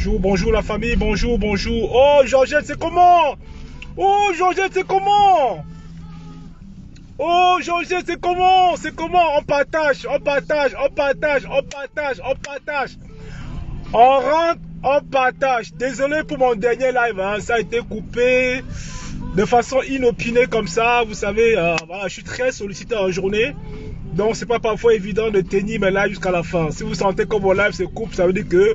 Bonjour, bonjour la famille, bonjour, bonjour. Oh, Georgette, c'est comment? Oh, Georgette, c'est comment? Oh, Georgette, c'est comment? C'est comment? On partage, on partage, on partage, on partage, on partage. On rentre, on partage. Désolé pour mon dernier live, hein. Ça a été coupé de façon inopinée comme ça. Vous savez, voilà, je suis très sollicité en journée. Donc, c'est pas parfois évident de tenir mes lives jusqu'à la fin. Si vous sentez que mon live se coupe, ça veut dire que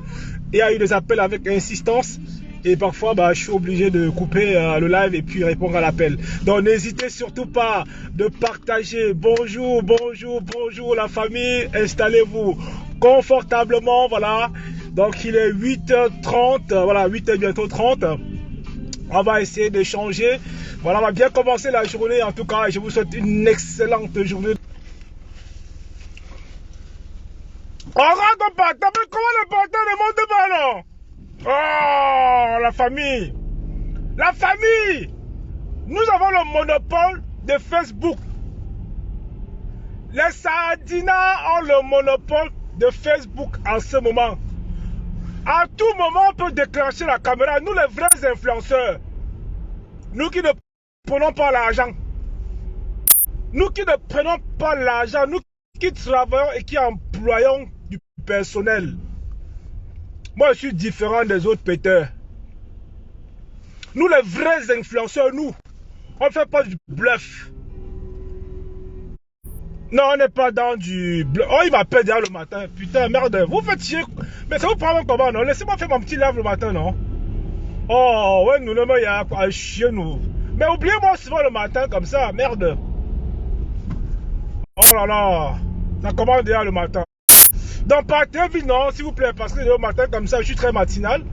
il y a eu des appels avec insistance. Et parfois, je suis obligé de couper le live et puis répondre à l'appel. Donc, n'hésitez surtout pas de partager. Bonjour, bonjour, bonjour la famille. Installez-vous confortablement, voilà. Donc, il est 8h30, voilà, 8h bientôt 30. On va essayer d'échanger. Voilà, on va bien commencer la journée en tout cas. Je vous souhaite une excellente journée. On rentre pas. T'as vu comment le porteur ne monte pas, non? Oh, la famille. La famille. Nous avons le monopole de Facebook. Les Sardinas ont le monopole de Facebook en ce moment. À tout moment, on peut déclencher la caméra. Nous, les vrais influenceurs. Nous qui ne prenons pas l'argent. Nous qui ne prenons pas l'argent. Nous qui travaillons et qui employons du personnel. Moi, je suis différent des autres péteurs. Nous, les vrais influenceurs, nous, on ne fait pas du bluff. Non, on n'est pas dans du bluff. Oh, il m'appelle déjà le matin. Putain, merde. Vous faites chier. Mais ça vous prend comment, non? Laissez-moi faire mon petit live le matin, non? Oh, ouais, nous, il y a quoi chier, nous. Mais oubliez-moi souvent le matin comme ça, merde. Oh là là. Ça commence déjà le matin. Donc, partez vite, non, s'il vous plaît, parce que le matin comme ça, je suis très matinal.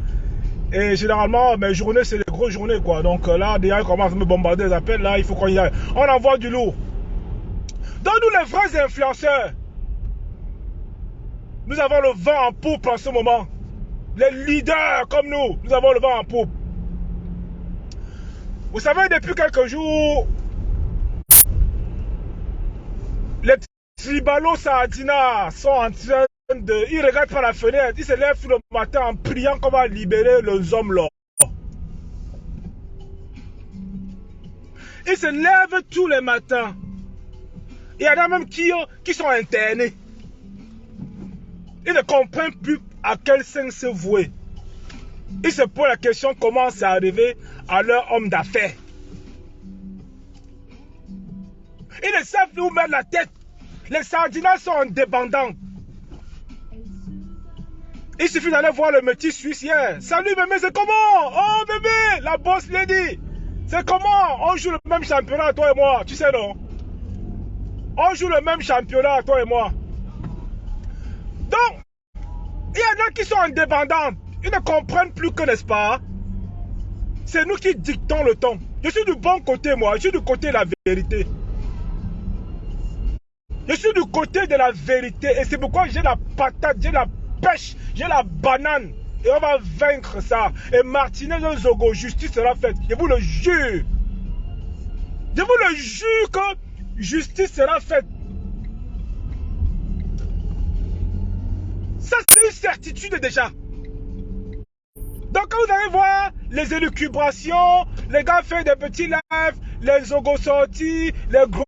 Et généralement, mes journées, c'est les grosses journées, quoi. Donc là, déjà, ils commencent à me bombarder les appels. Là, il faut qu'on y aille. On envoie du lourd. Donc, nous, les vrais influenceurs, nous avons le vent en poupe en ce moment. Les leaders comme nous, nous avons le vent en poupe. Vous savez, depuis quelques jours, les tribalos sardinas sont en train de... Ils regardent par la fenêtre, ils se lèvent tout le matin en priant qu'on va libérer les hommes là. Ils se lèvent tous les matins. Il y en a même qui sont internés. Ils ne comprennent plus à quel sens se vouer. Ils se posent la question comment c'est arrivé à leur homme d'affaires. Ils ne savent plus où mettre la tête. Les Sardinas sont indépendants. Il suffit d'aller voir le métis suisse hier. Salut bébé, c'est comment? Oh bébé, la boss lady. C'est comment? On joue le même championnat, toi et moi. Tu sais non? On joue le même championnat, toi et moi. Donc, il y en a qui sont indépendants. Ils ne comprennent plus que, n'est-ce pas? C'est nous qui dictons le ton. Je suis du bon côté, moi. Je suis du côté de la vérité. Je suis du côté de la vérité. Et c'est pourquoi j'ai la patate, j'ai la pêche, j'ai la banane. Et on va vaincre ça. Et Martinez Zogo, justice sera faite. Je vous le jure. Je vous le jure que justice sera faite. Ça, c'est une certitude déjà. Donc, quand vous allez voir les élucubrations, les gars font des petits lives, les Zogo sortis, les gros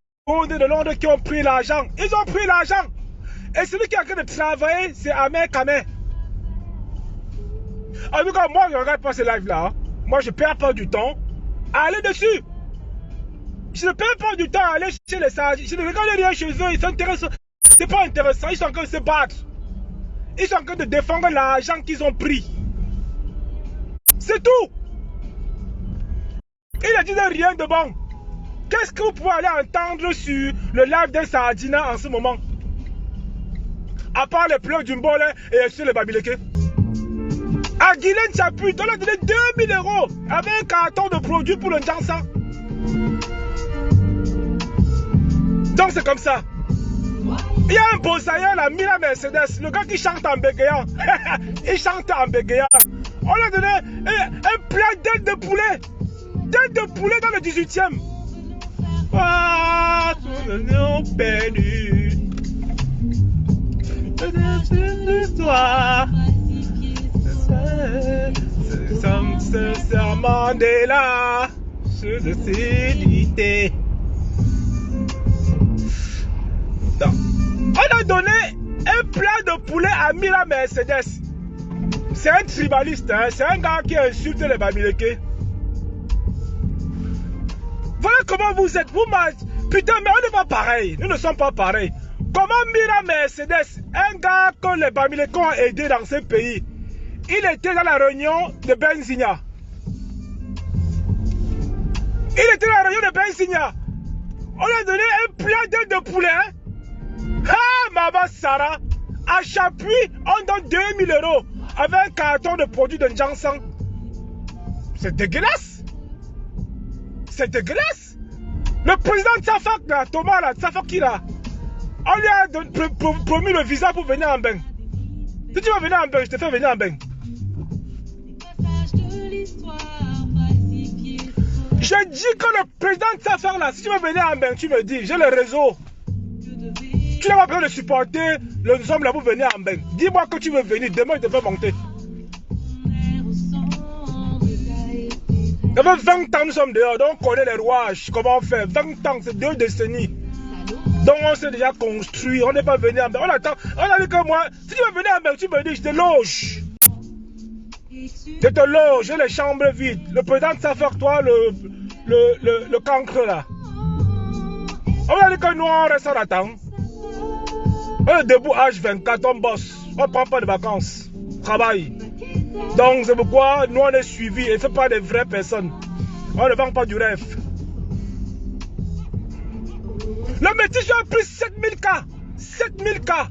de Londres qui ont pris l'argent. Ils ont pris l'argent. Et celui qui est en train de travailler, c'est Ahmed Kameh. En tout cas, moi, je ne regarde pas ces lives-là. Moi, je ne perds pas du temps à aller dessus. Je ne perds pas du temps à aller chez les sages. Je ne regarde rien chez eux. Ils sont intéressants. C'est pas intéressant. Ils sont en train de se battre. Ils sont en train de défendre l'argent qu'ils ont pris. C'est tout. Ils ne disent rien de bon. Qu'est-ce que vous pouvez aller entendre sur le live d'un Sardina en ce moment? À part les pleurs du Mbolé et sur les Babileke. À Guylaine Chapuis, on a donné 2000 € avec un carton de produits pour le Jansa. Donc c'est comme ça. Il y a un bossailleur, la Mila Mercedes, le gars qui chante en bégayant. Il chante en bégayant. On lui a donné un plat d'aile de poulet. D'aile de poulet dans le 18e. Ah, tout le monde perdu. C'est l'histoire. Mandela, sur de célébrité. On a donné un plat de poulet à Mira Mercedes. C'est un tribaliste, hein? C'est un gars qui insulte les Bamileke. Voilà comment vous êtes. Vous mangez. Putain, mais on n'est pas pareil. Nous ne sommes pas pareils. Comment Mira Mercedes, un gars que les Bamileke ont aidé dans ce pays, il était dans la réunion de Benzinia. Il était dans la réunion de Benzinia. On lui a donné un plat de poulet. Hein? Ah, Maman Sarah, à chaque puits, on donne 2000 € avec un carton de produits de Janssen. C'est dégueulasse. C'est dégueulasse. Le président de Tsafak, là, Thomas, là, Tsafaki, là, on lui a promis le visa pour venir en bain. Si tu vas venir en bain, je te fais venir en bain. Je dis que le président de Tsafak, là, si tu veux venir en bain, tu me dis, j'ai le réseau. Tu n'as pas besoin de supporter les hommes là pour venir en bain. Dis-moi que tu veux venir, demain je te fais monter. Ça fait 20 ans nous sommes dehors, donc on connaît les rouages, comment on fait. 20 ans, c'est 2 décennies. Donc on s'est déjà construit, on n'est pas venu en bain. On attend, on a dit que moi, si tu veux venir en bain, tu me dis, je te loge. Je te loge, j'ai les chambres vides. Le président de Safak, toi, le cancre là. On a dit que nous on reste en attente. On est debout H24, on bosse, on ne prend pas de vacances, on travaille. Donc c'est pourquoi nous on est suivis et ce n'est pas des vraies personnes. On ne vend pas du rêve. Le métis a pris 7000 cas. 7000 cas.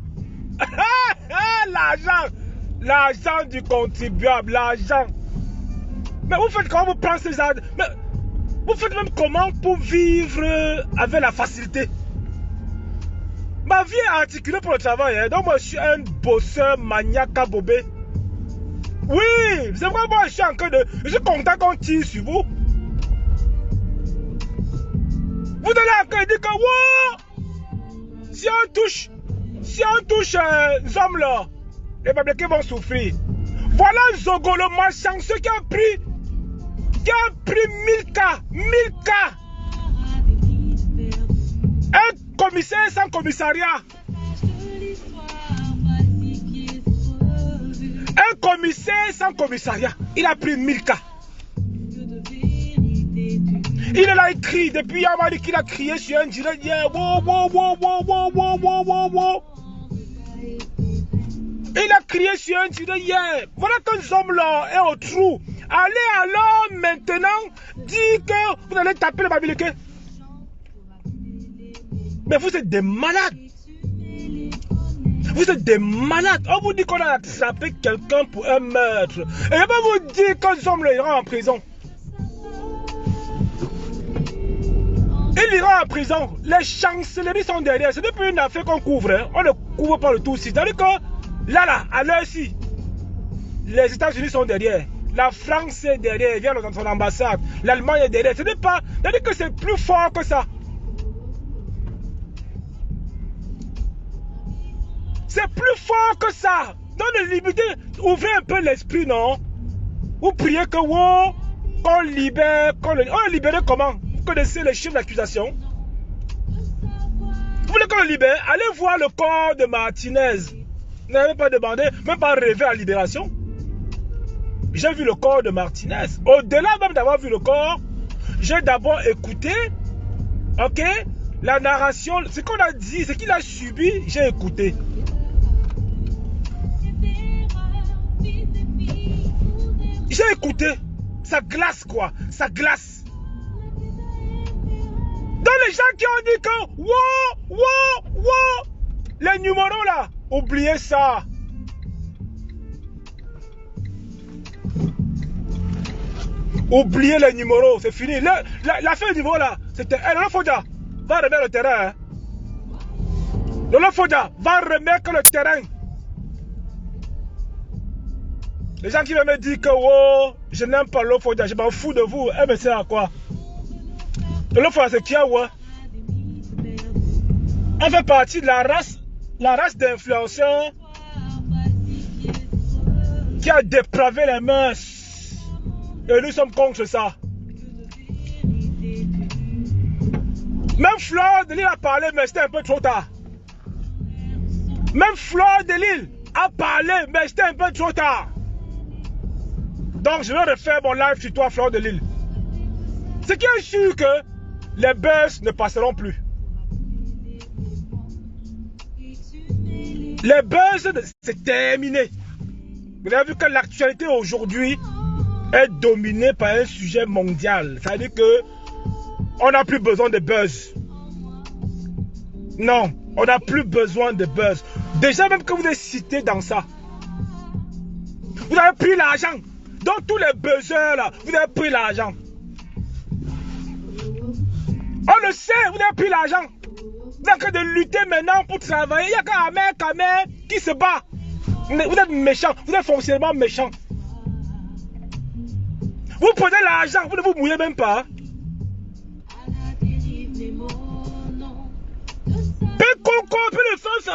L'argent du contribuable, l'argent. Mais vous faites comment vous prenez ces argent? Mais vous faites même comment pour vivre avec la facilité? Ma vie est articulée pour le travail, hein. Donc moi je suis un bosseur maniaque à bobé. Oui, c'est vrai, moi je suis en train de... Je suis content qu'on tire sur vous. Vous allez encore dire que wow, si on touche les hommes là, les Bamileke vont souffrir. Voilà Zogo, le malchanceux qui a pris 1000 cas, 1000 cas. Un commissaire sans commissariat. Un commissaire sans commissariat. Il a pris 1000 cas. Il est là, il crie. Depuis hier, il qu'il a crié sur un direct hier. Wow, wow, wow, wow, wow, wow, wow, wow, wow. Il a crié sur un direct hier. Voilà que nous sommes là et au trou. Allez alors maintenant dire que vous allez taper les Bamileke. Mais vous êtes des malades. Vous êtes des malades. On vous dit qu'on a attrapé quelqu'un pour un meurtre. Et on va vous dire que nous sommes les iront en prison. Ils iront en prison. Les chancelleries sont derrière. Ce n'est plus une affaire qu'on couvre. Hein. On ne couvre pas le tout aussi. C'est-à-dire que là, à l'heure-ci, les États-Unis sont derrière. La France est derrière. Vient dans son ambassade. L'Allemagne est derrière. Ce n'est pas. C'est-à-dire que c'est plus fort que ça. C'est plus fort que ça. Dans les libertés, ouvrez un peu l'esprit, non? Vous priez que wow, qu'on libère, on le libère comment? Vous connaissez les chefs d'accusation? Vous voulez qu'on le libère? Allez voir le corps de Martinez. Vous n'avez pas demandé, même pas rêvé à la libération. J'ai vu le corps de Martinez. Au-delà même d'avoir vu le corps, j'ai d'abord écouté, ok, la narration, ce qu'on a dit, ce qu'il a subi, j'ai écouté. J'ai écouté, ça glace quoi, ça glace. Dans les gens qui ont dit que, wow, les numéros là, oubliez ça. Oubliez les numéros, c'est fini. La fin du numéro là, c'était Lolo Fodia va remettre le terrain. Hein. Lolo Fodia va remettre le terrain. Les gens qui veulent me dire que oh, je n'aime pas Lolo Fodia, je m'en fous de vous. Eh mais c'est à quoi? Lolo Fodia c'est qui a ouais? On fait partie de la race d'influenceurs qui a dépravé les mœurs. Et nous sommes contre ça. Même Fleur de Lille a parlé, mais c'était un peu trop tard. Même Fleur de Lille a parlé, mais c'était un peu trop tard. Donc je vais refaire mon live sur toi, Fleur de Lille. Ce qui est sûr que les buzz ne passeront plus. Les buzz, c'est terminé. Vous avez vu que l'actualité aujourd'hui est dominée par un sujet mondial. Ça veut dire que on n'a plus besoin de buzz. Non, on n'a plus besoin de buzz. Déjà même que vous êtes cité dans ça. Vous avez pris l'argent. Donc tous les buzzers là, vous avez pris l'argent. On le sait, vous avez pris l'argent. Vous avez de lutter maintenant pour travailler. Il n'y a qu'Amer qui se bat. Vous êtes méchant, vous êtes foncièrement méchant. Vous prenez l'argent, vous ne vous mouillez même pas.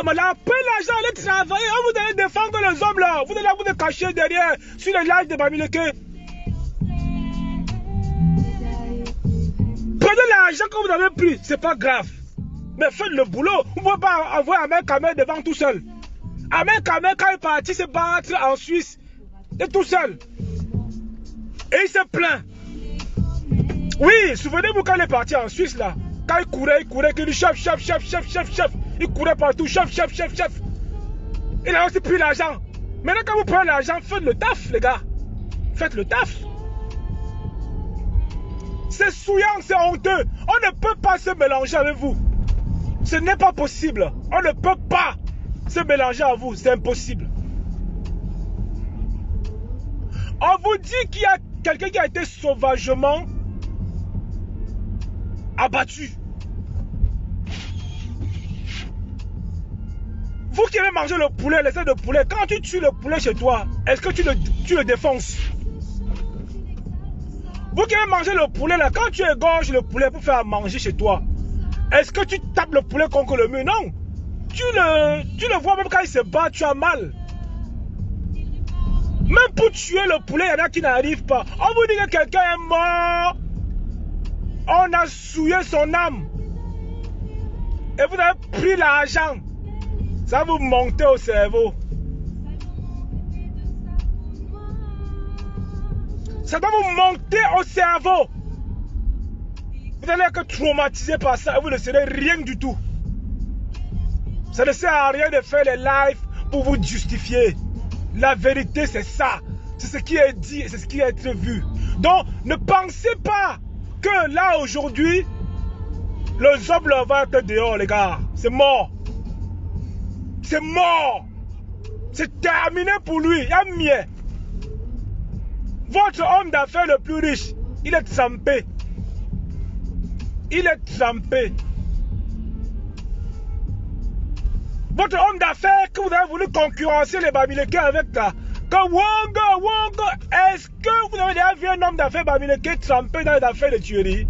Là, prenez l'argent, allez travailler. Vous allez défendre les hommes là. Vous allez vous cacher derrière sur les lives de Bamileke. Prenez l'argent que vous avez pris, c'est pas grave. Mais faites le boulot. Vous ne pouvez pas envoyer Ahmed Kamer devant tout seul. Ahmed Kamer, quand il est parti se battre en Suisse, il est tout seul. Et il se plaint. Oui, souvenez-vous quand il est parti en Suisse là. Quand il courait, qu'il dit chef. Il courait partout, chef. Il a aussi pris l'argent. Maintenant, quand vous prenez l'argent, faites le taf, les gars. Faites le taf. C'est souillant, c'est honteux. On ne peut pas se mélanger avec vous. Ce n'est pas possible. On ne peut pas se mélanger à vous. C'est impossible. On vous dit qu'il y a quelqu'un qui a été sauvagement abattu. Vous qui aimez manger le poulet, les ailes de poulet, quand tu tues le poulet chez toi, est-ce que tu le défonces? Vous qui aimez manger le poulet, là, quand tu égorges le poulet pour faire à manger chez toi, est-ce que tu tapes le poulet contre le mur? Non. Tu le vois même quand il se bat, tu as mal. Même pour tuer le poulet, il y en a qui n'arrivent pas. On vous dit que quelqu'un est mort. On a souillé son âme. Et vous avez pris l'argent. Ça vous monte au cerveau. Ça doit vous monter au cerveau. Vous allez être traumatisé par ça et vous ne serez rien du tout. Ça ne sert à rien de faire les lives pour vous justifier. La vérité, c'est ça. C'est ce qui est dit et c'est ce qui est vu. Donc, ne pensez pas que là, aujourd'hui, le zob va être dehors, les gars. C'est mort. C'est mort. C'est terminé pour lui. Il y a mieux. Votre homme d'affaires le plus riche, il est trempé. Il est trempé. Votre homme d'affaires que vous avez voulu concurrencer les Bamileke avec là, que Wongo, est-ce que vous avez déjà vu un homme d'affaires Bamileke trempé dans les affaires de tuerie?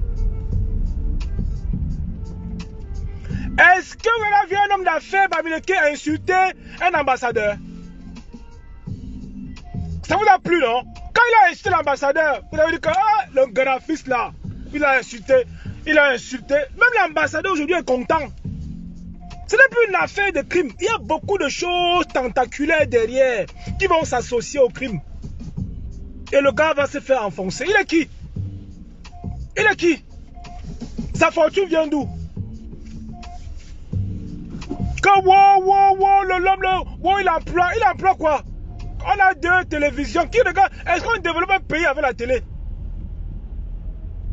Est-ce que vous avez vu un homme d'affaires Bamileke insulter un ambassadeur? Ça vous a plu, non? Quand il a insulté l'ambassadeur, vous avez dit que le graphiste là, il a insulté. Même l'ambassadeur aujourd'hui est content. Ce n'est plus une affaire de crime. Il y a beaucoup de choses tentaculaires derrière qui vont s'associer au crime. Et le gars va se faire enfoncer. Il est qui? Il est qui? Sa fortune vient d'où? Que l'homme, il emploie quoi? On a 2 télévisions. Qui regarde? Est-ce qu'on développe un pays avec la télé?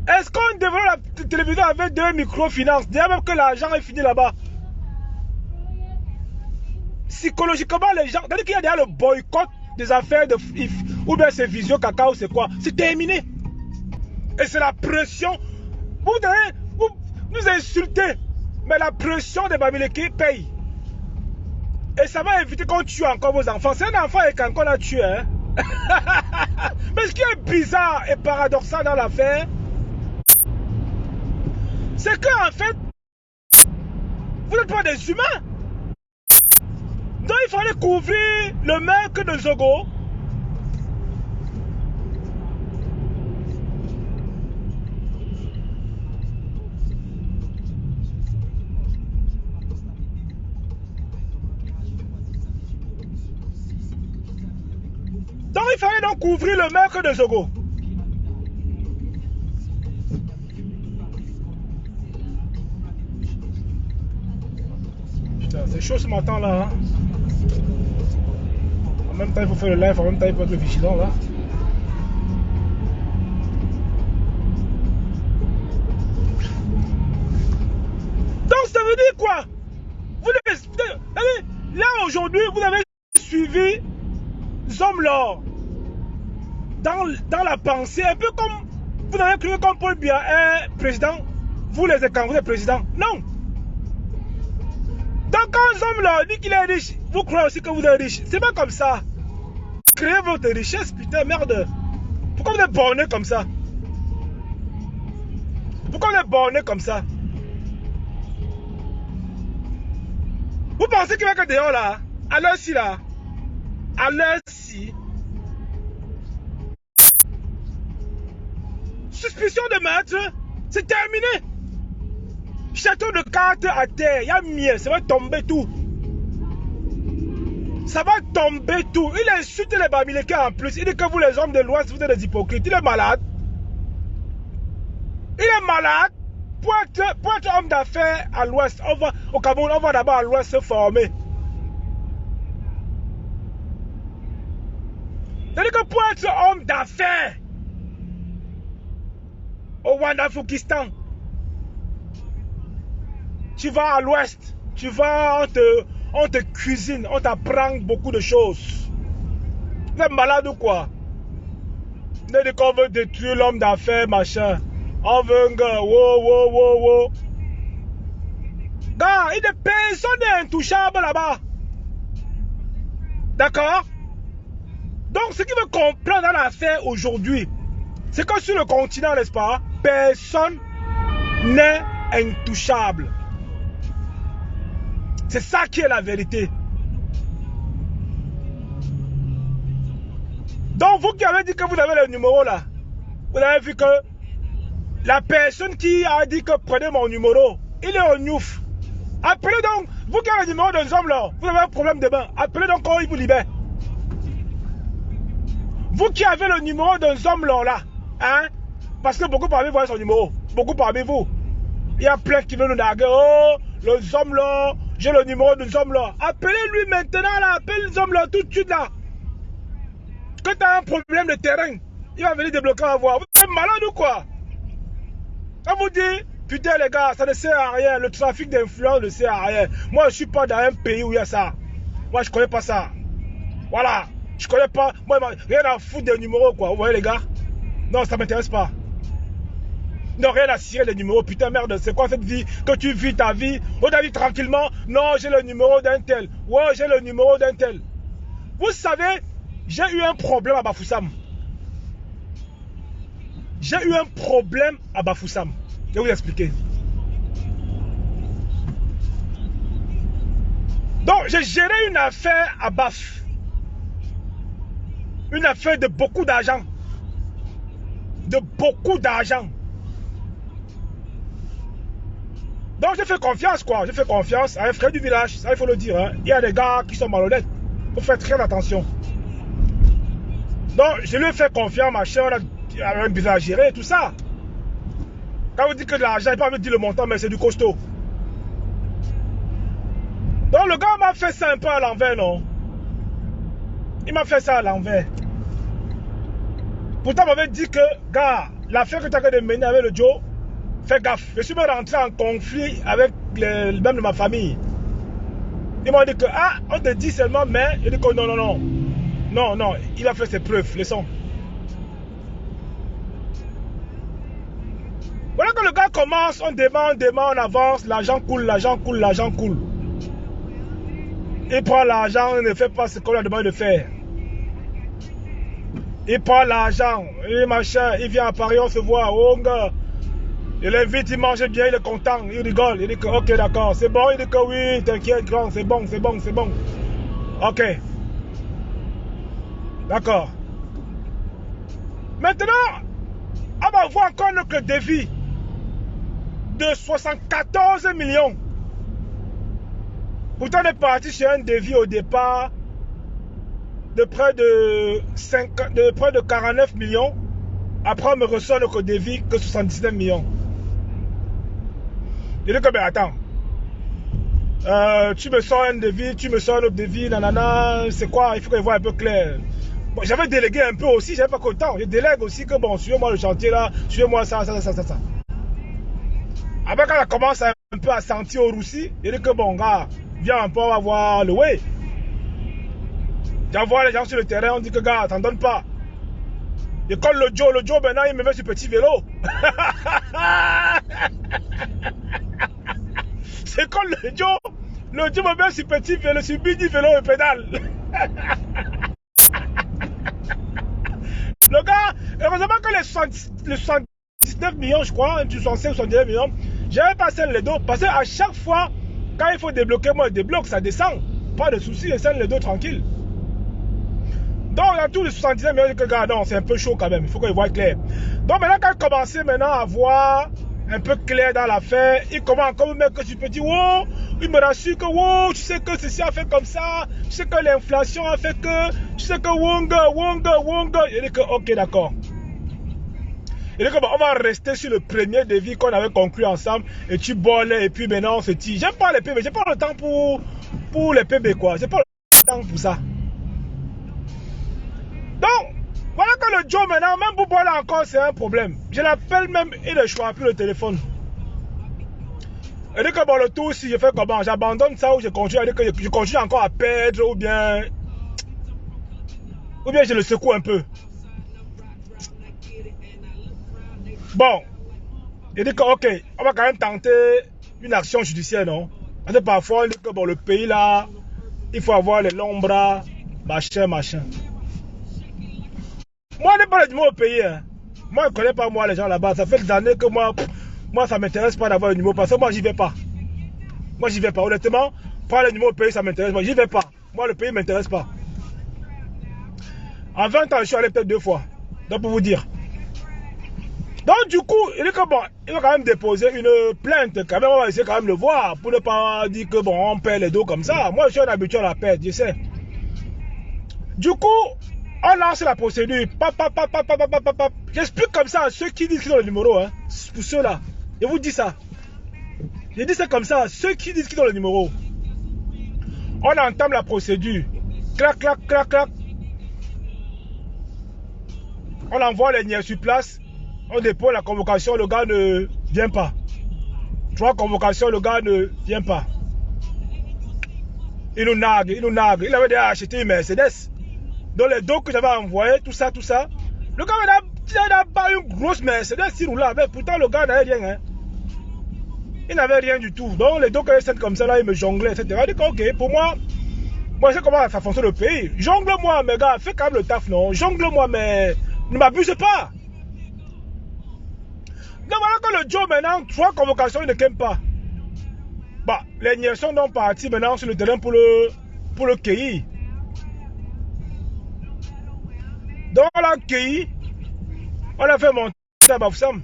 Est-ce qu'on développe la télévision avec 2 microfinances? Déjà même que l'argent est fini là-bas. Psychologiquement, les gens, c'est-à-dire qu'il y a déjà le boycott des affaires de IF, ou bien c'est Visio Cacao, c'est quoi? C'est terminé. Et c'est la pression. Vous nous insultez, mais la pression des Bamileke paye. Et ça va éviter qu'on tue encore vos enfants. C'est un enfant et qu'on l'a tué. Hein? Mais ce qui est bizarre et paradoxal dans l'affaire, c'est qu'en fait, vous n'êtes pas des humains. Donc il fallait couvrir le meurtre de Zogo. Donc il fallait donc couvrir le maire de Zogo. Putain, c'est chaud ce matin là. Hein? En même temps, il faut faire le live, en même temps, il faut être vigilant là. Donc ça veut dire quoi? Là aujourd'hui, vous avez suivi Zomlor dans la pensée, un peu comme vous avez cru comme Paul Biya est président, vous les quand vous êtes président. Non. Donc quand Zomlor dit qu'il est riche, vous croyez aussi que vous êtes riche. C'est pas comme ça. Créez votre richesse, putain, merde. Pourquoi vous êtes borné comme ça? Pourquoi vous êtes borné comme ça? Vous pensez qu'il va que dehors là? À l'heure-ci là? À l'heure-ci? Suspicion de meurtre? C'est terminé! Château de cartes à terre, il y a miel, ça va tomber tout. Ça va tomber tout. Il insulte les Bamileke en plus. Il dit que vous les hommes de l'Ouest, vous êtes des hypocrites. Il est malade. Il est malade. Pour être homme d'affaires à l'Ouest, au Cameroun, on va d'abord à l'Ouest se former. C'est-à-dire que pour être homme d'affaires au Wandafukistan, tu vas à l'Ouest, tu vas, on te cuisine, on t'apprend beaucoup de choses. Vous êtes malade ou quoi? Vous dites qu'on veut détruire l'homme d'affaires, machin. On veut un gars, wow. Gars, il y a personne n'est intouchable là-bas. D'accord? Donc, ce qu'il veut comprendre dans l'affaire aujourd'hui, c'est que sur le continent, n'est-ce pas, personne n'est intouchable. C'est ça qui est la vérité. Donc, vous qui avez dit que vous avez le numéro là, vous avez vu que la personne qui a dit que prenez mon numéro, il est au Niouf. Appelez donc, vous qui avez le numéro d'un homme là, vous avez un problème de bain, appelez donc quand il vous libère. Vous qui avez le numéro d'un homme là, hein, parce que beaucoup parmi vous voient son numéro, beaucoup parmi vous, il y a plein qui veulent nous narguer, oh, le homme là, j'ai le numéro d'un homme là. Appelez-lui maintenant là, appelez le homme là tout de suite là. Que tu as un problème de terrain, il va venir débloquer la voie. Vous êtes malade ou quoi? On vous dit, putain les gars, ça ne sert à rien, le trafic d'influence ne sert à rien. Moi je ne suis pas dans un pays où il y a ça. Moi je ne connais pas ça. Voilà, je ne connais pas, moi rien à foutre des numéros quoi, vous voyez les gars? Non, ça ne m'intéresse pas. Non, rien à cirer les numéros, putain merde, c'est quoi cette vie? Que tu vis ta vie, on t'a dit tranquillement, non j'ai le numéro d'un tel, ouais j'ai le numéro d'un tel. Vous savez, j'ai eu un problème à Bafoussam. J'ai eu un problème à Bafoussam. Je vais vous expliquer. Donc, j'ai géré une affaire à Baf. Une affaire de beaucoup d'argent. De beaucoup d'argent. Donc, j'ai fait confiance, quoi. J'ai fait confiance à un frère du village. Ça, il faut le dire. Hein. Il y a des gars qui sont malhonnêtes. Il faut faire très attention. Donc, je lui ai fait confiance, machin. Il y a un bizarre à gérer, tout ça. Quand vous dites que de l'argent, il n'a pas envie de dire le montant, mais c'est du costaud. Donc le gars m'a fait ça un peu à l'envers, non? Il m'a fait ça à l'envers. Pourtant, il m'avait dit que, gars, l'affaire que tu as de mener avec le Joe, fais gaffe. Je suis même rentré en conflit avec même de ma famille. Ils m'ont dit que, ah, on te dit seulement, mais, je dis que non. Non, il a fait ses preuves, laissons. Voilà que le gars commence, on demande, on avance, l'argent coule. Il prend l'argent, il ne fait pas ce qu'on lui a demandé de faire. Il prend l'argent, et machin, il vient à Paris, on se voit, oh gars. Il l'invite, il mange bien, il est content, il rigole, il dit que ok d'accord, c'est bon, il dit que oui, t'inquiète grand, c'est bon. Ok. D'accord. Maintenant, on va voir encore notre défi de 74 millions. Pourtant, on est parti sur un devis au départ de près de 49 millions. Après, on me reçoit le devis que 79 millions. Je dis que, ben attends. Tu me sors un devis, tu me sors un autre devis, nanana, c'est quoi? Il faut que je voie un peu clair. Bon, j'avais délégué un peu aussi, j'avais pas qu'autant. Je délègue aussi que, bon, suivez-moi le chantier là, suivez-moi ça. Après, quand elle commence un peu à sentir au roussi, je dis que, bon, gars, viens un peu, on va voir le way. J'envoie les gens sur le terrain, on dit que, gars, t'en donnes pas. Et quand le Joe maintenant, il me met sur petit vélo. C'est quand le Joe me met sur petit vélo, sur mini vélo et pédale. Le gars, heureusement que les 79 millions, je crois, 65 ou 79 millions, j'avais passé les dos. Parce qu'à chaque fois, quand il faut débloquer, moi je débloque, ça descend. Pas de soucis, je scène les dos tranquille. Donc, dans tous les 79 millions, je dis que, gars, non, c'est un peu chaud quand même, il faut qu'il voie clair. Donc, maintenant, quand il commençait maintenant à voir un peu clair dans l'affaire, il commence encore à me mettre que tu peux dire, wow, il me rassure que, wow, tu sais que ceci a fait comme ça, tu sais que l'inflation a fait que, tu sais que wonga. Il dit que, ok, d'accord. Il dit que, bon, on va rester sur le premier devis qu'on avait conclu ensemble, et tu bolles, et puis maintenant on se tire. J'aime pas les PB, j'ai pas le temps pour les PB, quoi. J'ai pas le temps pour ça. Donc, voilà que le Joe maintenant, même pour boire encore, c'est un problème. Je l'appelle même, il ne choisit plus le téléphone. Il dit que bon, le tour, si je fais comment, j'abandonne ça ou je continue, il dit que je continue encore à perdre ou bien je le secoue un peu. Bon, il dit que ok, on va quand même tenter une action judiciaire, non? Parce que parfois, il dit que bon, le pays là, il faut avoir les longs bras, machin. Moi, je n'ai pas le numéro au pays. Hein. Moi, je ne connais pas moi les gens là-bas. Ça fait des années que moi ça ne m'intéresse pas d'avoir le numéro parce que moi, j'y vais pas. Moi, j'y vais pas. Honnêtement, prendre le numéro au pays, ça m'intéresse pas. J'y vais pas. Moi, le pays ne m'intéresse pas. En 20 ans, je suis allé peut-être 2 fois. Donc, pour vous dire. Donc, du coup, il dit que bon, il va quand même déposer une plainte. Quand même, on va essayer quand même de le voir pour ne pas dire que bon, on perd les dos comme ça. Moi, je suis un habitué à la perte, je sais. Du coup, on lance la procédure. J'explique comme ça à ceux qui disent qu'ils ont le numéro. Hein. Pour ceux-là. Je vous dis ça. Je dis ça comme ça à ceux qui disent qu'ils ont le numéro. On entame la procédure. Clac. On envoie les niais sur place. On dépose la convocation. Le gars ne vient pas. 3 convocations. Le gars ne vient pas. Il nous nargue. Il avait déjà acheté une Mercedes. Dans les dos que j'avais envoyé, tout ça. Le gars n'a pas une grosse Mercedes, il roulait avec. Pourtant, le gars n'avait rien. Hein. Il n'avait rien du tout. Donc, les dos que j'avais comme ça, là, il me jonglait, etc. Il dit ok, pour moi, je sais comment ça fonctionne le pays. Jongle-moi, mes gars, fais quand même le taf, non. Jongle-moi, mais ne m'abuse pas. Donc, voilà que le Joe, maintenant, 3 convocations, il ne qu'aime pas. Bah, les niais sont donc partis maintenant sur le terrain pour le cueillir. Donc on l'a accueilli, on l'a fait monter à Bafoussam.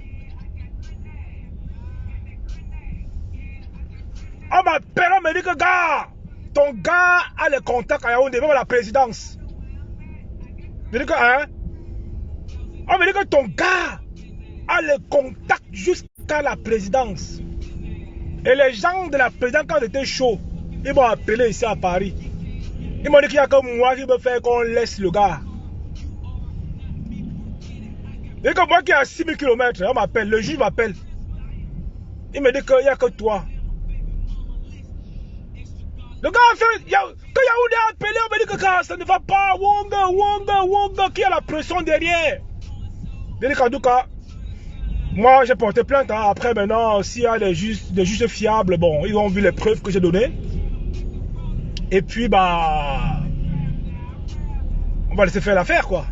On m'appelle, on me dit que gars, ton gars a les contacts à Yaoundé, même à la présidence. Je dis que hein? On me dit que ton gars a les contacts jusqu'à la présidence. Et les gens de la présidence, quand c'était chaud, ils m'ont appelé ici à Paris. Ils m'ont dit qu'il n'y a que moi qui veux faire qu'on laisse le gars. Et que moi qui est à 6000 km, on m'appelle, le juge m'appelle. Il me dit qu'il n'y a que toi. Le gars a fait, que Yaoundé a appelé, on me dit que ça ne va pas, Wonga, qui a la pression derrière. Je dis qu'en tout cas, moi j'ai porté plainte, hein. Après maintenant, s'il y a des juges fiables, bon, ils ont vu les preuves que j'ai données. Et puis, bah, on va laisser faire l'affaire, quoi.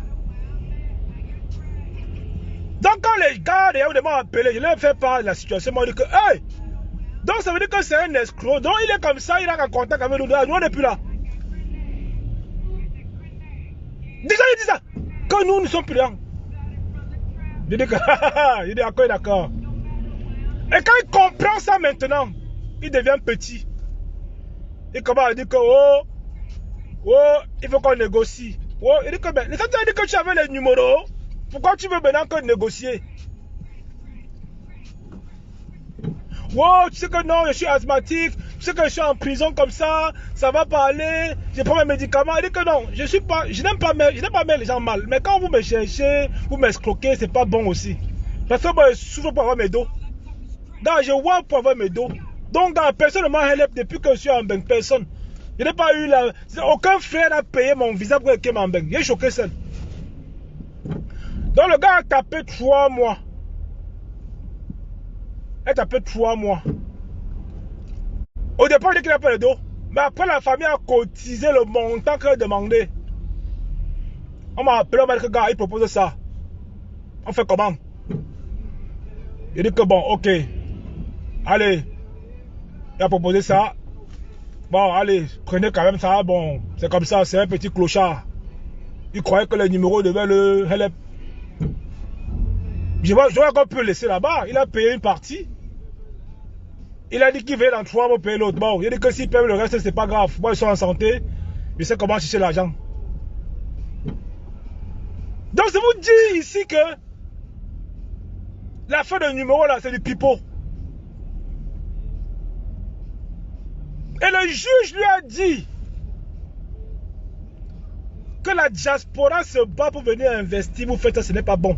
Donc quand les gars de Yaoundé m'ont appelé, je leur ai fait part de la situation, ils m'ont dit que, hey, donc ça veut dire que c'est un escroc, donc il est comme ça, il a un contact avec nous, nous on n'est plus là. Déjà il dit ça, que nous ne sommes plus là. Je dis que, il dit d'accord. Et quand il comprend ça maintenant, il devient petit. Il commence à dire que, il faut qu'on négocie. Oh, il dit que, ben, ça t'a dit que tu avais les numéros. Pourquoi tu veux maintenant que négocier? Wow, tu sais que non, je suis asthmatique, tu sais que je suis en prison comme ça va pas aller, je prends mes médicaments. Il dit que non, je n'aime pas mettre les gens mal. Mais quand vous me cherchez, vous m'escroquez, c'est pas bon aussi. Parce que moi, je souffre pour avoir mes dos. Donc, je vois pour avoir mes dos. Donc, personne ne m'a help depuis que je suis en banque, personne. Je n'ai pas eu aucun frère n'a payé mon visa pour que en banque. J'ai choqué seul. Donc, le gars a tapé 3 mois. Il a tapé 3 mois. Au départ, il dit qu'il n'a pas le dos. Mais après, la famille a cotisé le montant qu'il a demandé. On m'a appelé, on m'a dit que gars, il propose ça. On fait comment? Il dit que bon, ok. Allez. Il a proposé ça. Bon, allez, prenez quand même ça. Bon, c'est comme ça, c'est un petit clochard. Il croyait que les numéros devaient le help. J'aurais encore pu le laisser là-bas. Il a payé une partie. Il a dit qu'il veut dans 3 mois payer l'autre. Bon, il a dit que s'il paye le reste, c'est pas grave. Moi, ils sont en santé. Je sais comment chercher l'argent. Donc, je vous dis ici que la fin de numéro là, c'est du pipeau. Et le juge lui a dit que la diaspora se bat pour venir investir. Vous faites ça, ce n'est pas bon.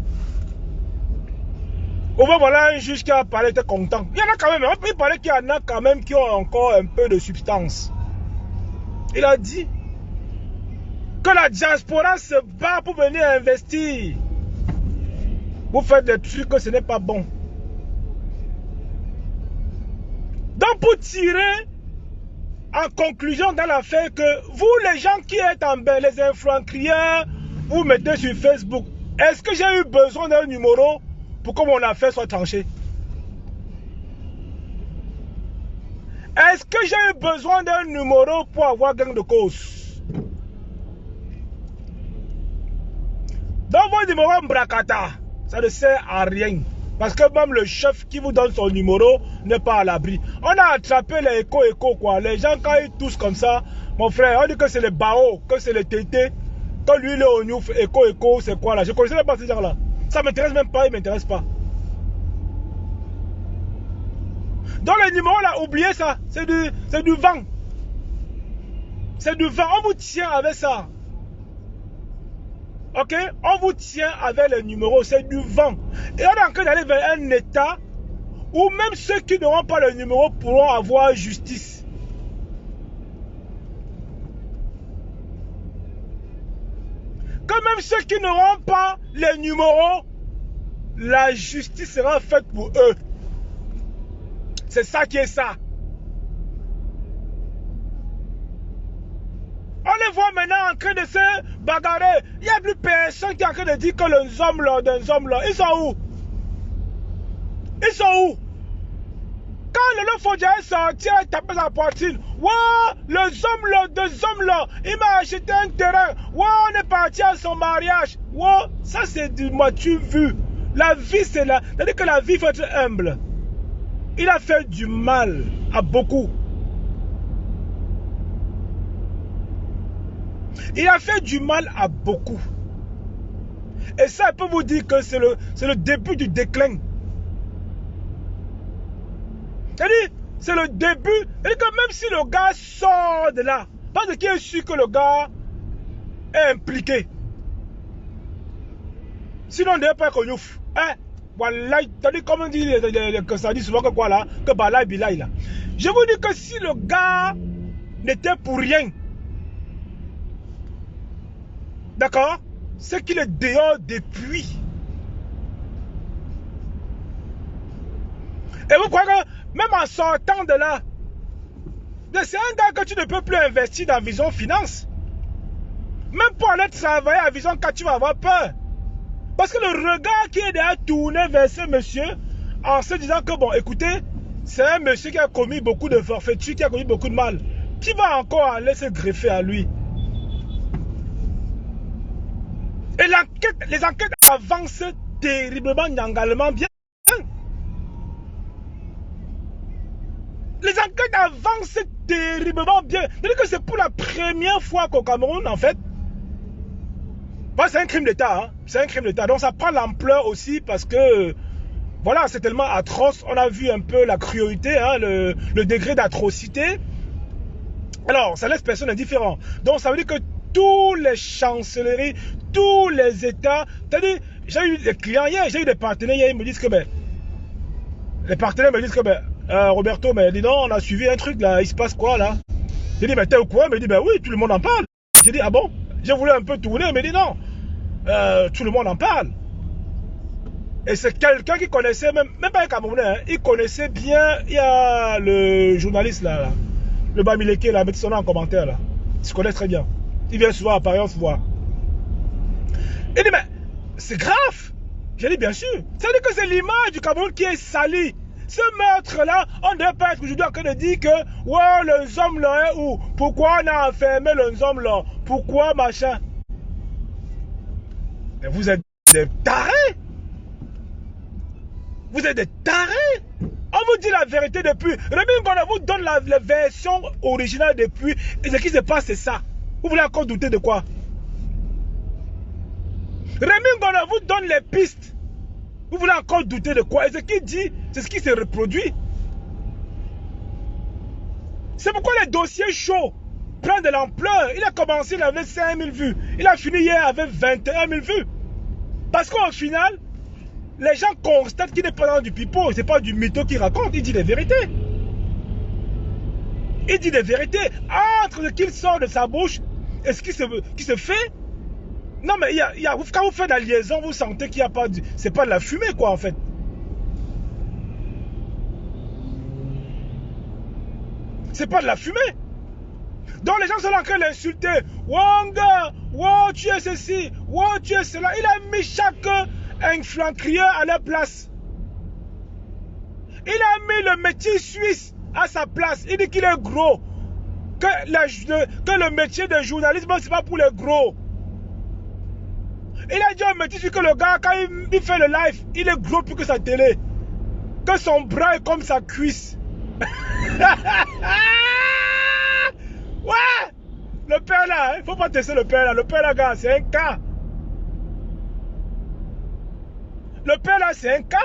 Au moins, voilà un juge qui a parlé, était content. Il y en a quand même, il paraît qu'il y en a quand même qui ont encore un peu de substance. Il a dit que la diaspora se bat pour venir investir. Vous faites des trucs que ce n'est pas bon. Donc pour tirer en conclusion dans l'affaire que vous les gens qui êtes en bain, les influenceurs, vous mettez sur Facebook, est-ce que j'ai eu besoin d'un numéro pour que mon affaire soit tranchée? Est-ce que j'ai eu besoin d'un numéro pour avoir gain de cause? Dans vos numéros Mbrakata, ça ne sert à rien. Parce que même le chef qui vous donne son numéro n'est pas à l'abri. On a attrapé les écho quoi. Les gens quand ils toussent comme ça, mon frère, on dit que c'est les bao, que c'est les tétés. Quand lui il est au Niouf, écho, c'est quoi là? Je ne connaissais même pas ces gens-là. Ça ne m'intéresse même pas, il ne m'intéresse pas. Donc les numéros là, oubliez ça. C'est du vent. C'est du vent. On vous tient avec ça. Ok? On vous tient avec les numéros. C'est du vent. Et on est en train d'aller vers un état où même ceux qui n'auront pas le numéro pourront avoir justice. Que même ceux qui n'auront pas les numéros, la justice sera faite pour eux. C'est ça qui est ça. On les voit maintenant en train de se bagarrer. Il n'y a plus personne qui est en train de dire que les hommes là, ils sont où? Ils sont où? Quand le Lofodja est sorti, il a tapé sa poitrine. Wow, les hommes là, deux hommes là, il m'a acheté un terrain. Wow, on est parti à son mariage. Wow, ça c'est du m'as-tu vu? La vie c'est là. C'est-à-dire que la vie, il faut être humble. Il a fait du mal à beaucoup. Il a fait du mal à beaucoup. Et ça, je peux vous dire que c'est le début du déclin. C'est-à-dire, c'est le début. C'est-à-dire que même si le gars sort de là, parce qu'il est sûr que le gars est impliqué. Sinon, on ne devait pas être ouf. Hein? Voilà, c'est-à-dire, comme on dit, que ça dit souvent que quoi là, que Bala et Bilal là. Je vous dis que si le gars n'était pour rien, d'accord, c'est qu'il est dehors depuis. Et vous croyez que même en sortant de là, c'est un gars que tu ne peux plus investir dans Vision Finance. Même pour aller travailler à Vision 4, tu vas avoir peur. Parce que le regard qui est déjà tourné vers ce monsieur, en se disant que bon, écoutez, c'est un monsieur qui a commis beaucoup de forfaitures, qui a commis beaucoup de mal. Qui va encore aller se greffer à lui? Et les enquêtes avancent terriblement, nyangalement bien. Les enquêtes avancent terriblement bien. C'est-à-dire que c'est pour la première fois qu'au Cameroun, en fait, Bon, c'est un crime d'État, hein. C'est un crime d'État. Donc ça prend l'ampleur aussi parce que, voilà, c'est tellement atroce. On a vu un peu la cruauté, hein, le degré d'atrocité. Alors, ça laisse personne indifférent. Donc ça veut dire que tous les chancelleries, tous les États, c'est-à-dire, j'ai eu des clients hier, j'ai eu des partenaires hier, ils me disent que, ben, les partenaires me disent que, ben, Roberto, mais dis non, on a suivi un truc là, il se passe quoi là? J'ai dit, mais t'es au courant? Il me dit, ben oui, tout le monde en parle. J'ai dit, ah bon? J'ai voulu un peu tourner, il me dit non. Tout le monde en parle. Et c'est quelqu'un qui connaissait, même pas un Camerounais, hein, il connaissait bien, il y a le journaliste là, le Bamileke là, mettez son nom en commentaire là. Il se connaît très bien. Il vient souvent à Paris, on se voit. Il dit, mais c'est grave. J'ai dit, bien sûr. Ça veut dire que c'est l'image du Cameroun qui est salie. Ce meurtre-là, on ne devait pas être aujourd'hui en train de dire que, ouais, les hommes là, ou pourquoi on a enfermé les hommes là, pourquoi machin. Mais vous êtes des tarés. Vous êtes des tarés. On vous dit la vérité depuis. Rémi Ngona vous donne la version originale depuis. Et ce qui se passe, c'est ça. Vous voulez encore douter de quoi? Rémi Ngona vous donne les pistes. Vous voulez encore douter de quoi? Et ce qu'il dit, c'est ce qui se reproduit. C'est pourquoi les dossiers chauds prennent de l'ampleur. Il a commencé, il avait 5000 vues. Il a fini hier avec 21 000 vues. Parce qu'au final, les gens constatent qu'il n'est pas dans du pipeau. Ce n'est pas du mytho qu'il raconte. Il dit des vérités. Il dit des vérités. Entre ce qu'il sort de sa bouche et ce qui se fait. Non, mais quand vous faites la liaison, vous sentez qu'il n'y a pas de... C'est pas de la fumée, quoi, en fait. C'est pas de la fumée. Donc, les gens sont là en train de l'insulter. Wanga, wow, tu es ceci, wow, tu es cela. Il a mis chaque influencrieur à leur place. Il a mis le métier suisse à sa place. Il dit qu'il est gros. Que le métier de journalisme, c'est pas pour les gros. Il a dit au métier que le gars, quand il fait le live, il est gros plus que sa télé. Que son bras est comme sa cuisse. Ouais! Le père là, il ne faut pas tester le père là. Le père là, gars, c'est un cas. Le père là, c'est un cas.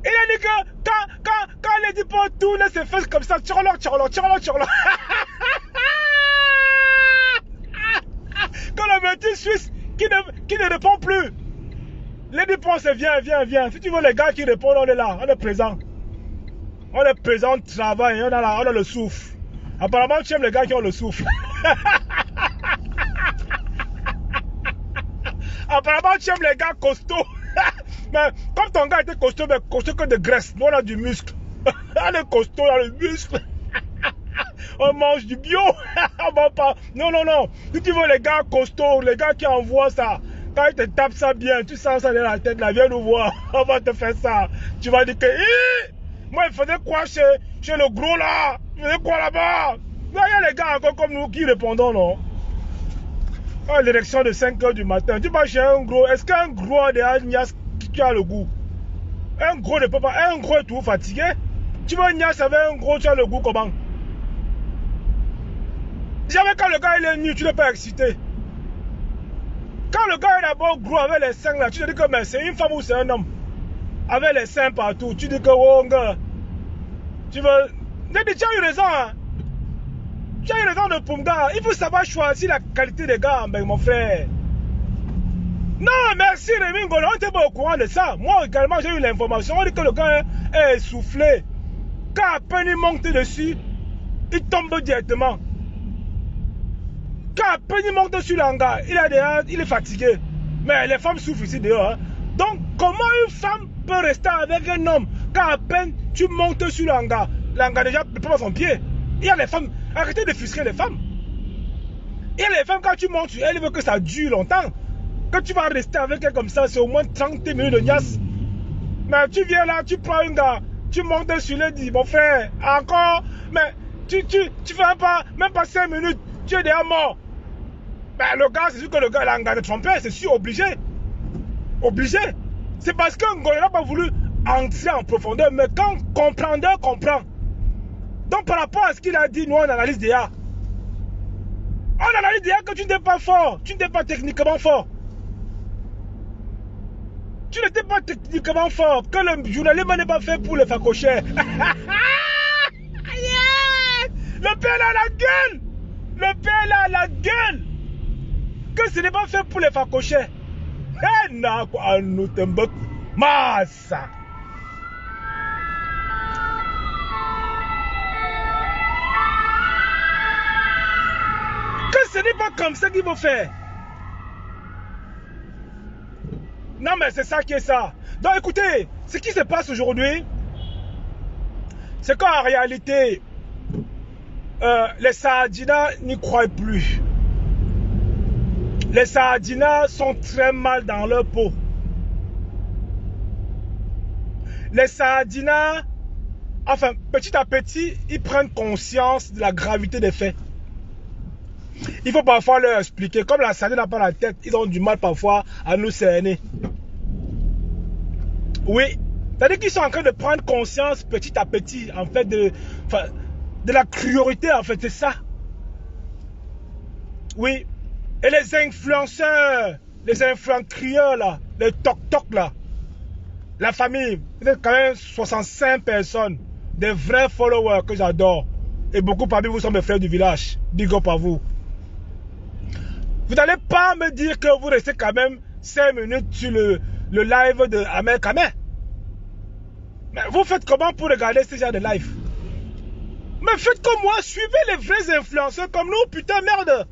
Il a dit que quand les dit pour tourner ses fesses comme ça, tchorlo. Quand le métier suisse qui ne répond plus. Les dépôts, c'est viens. Si tu veux les gars qui répondent, on est là, on est présent. On est présent, on travaille, on a le souffle. Apparemment, tu aimes les gars qui ont le souffle. Apparemment, tu aimes les gars costauds. Mais comme ton gars était costaud, mais costaud que de graisse, nous on a du muscle. On est costaud, on a le muscle. On mange du bio. On va pas. Non. Si tu veux les gars costauds, les gars qui envoient ça, quand ils te tapent ça bien, tu sens ça dans la tête, là, viens nous voir. On va te faire ça. Tu vas dire que, moi, il faisait quoi chez le gros là? Il faisait quoi là-bas? Il y a les gars encore comme nous qui répondons, non? À l'élection de 5 h du matin, tu vas chez un gros. Est-ce qu'un gros a des agnas qui a le goût? Un gros ne peut pas. Un gros est tout fatigué. Tu veux Nias avec un gros, tu as le goût comment? Jamais quand le gars il est nu, tu n'es pas excité. Quand le gars est d'abord gros avec les seins là, tu te dis que c'est une femme ou c'est un homme. Avec les seins partout, tu dis que oh gars, tu veux. Tu as eu raison, hein. Tu as eu raison de Pumga. Il faut savoir choisir la qualité des gars, mon frère. Non, merci Rémi Ngona, on n'était pas au courant de ça. Moi également, j'ai eu l'information. On dit que le gars est essoufflé. Quand à peine il monte dessus, il tombe directement. Quand à peine il monte sur l'hangar, il est fatigué. Mais les femmes souffrent ici dehors. Hein. Donc, comment une femme peut rester avec un homme quand à peine tu montes sur l'hangar? L'hangar déjà ne peut pas son pied. Il y a les femmes, arrêtez de frustrer les femmes. Il y a les femmes, quand tu montes sur elles, elles veulent que ça dure longtemps. Quand tu vas rester avec elle comme ça, c'est au moins 30 minutes de niasse. Mais tu viens là, tu prends un gars, tu montes sur lui, dis, mon frère, encore, mais tu fais même pas 5 minutes, tu es déjà mort. Mais le gars, c'est sûr que le gars, il a un gars de trompeur, c'est sûr, obligé. Obligé. C'est parce qu'un gars n'a pas voulu entrer en profondeur, mais quand comprendeur comprend. Donc par rapport à ce qu'il a dit, nous on analyse déjà. On analyse déjà que tu n'étais pas fort. Tu n'étais pas techniquement fort. Tu n'étais pas techniquement fort. Que le journalisme n'est pas fait pour les facochers. Le père a la gueule. Le père a la gueule. Que ce n'est pas fait pour les facochers. Massa. Que ce n'est pas comme ça qu'il faut faire. Non mais c'est ça qui est ça. Donc écoutez, ce qui se passe aujourd'hui, c'est qu'en réalité, les Saadinas n'y croient plus. Les Saadinas sont très mal dans leur peau. Les Saadinas, enfin, petit à petit, ils prennent conscience de la gravité des faits. Il faut parfois leur expliquer. Comme la sardine n'a pas la tête, ils ont du mal parfois à nous cerner. Oui, c'est-à-dire qu'ils sont en train de prendre conscience petit à petit, en fait, de la cruauté, en fait, c'est ça. Oui. Et les influenceurs, les influenceurs là, les toc-toc là, la famille, peut-être quand même 65 personnes, des vrais followers que j'adore. Et beaucoup parmi vous sont mes frères du village. Big up à vous. Vous n'allez pas me dire que vous restez quand même 5 minutes sur le live de Ahmed Kameh. Mais vous faites comment pour regarder ce genre de live? Mais faites comme moi, suivez les vrais influenceurs comme nous, putain, merde.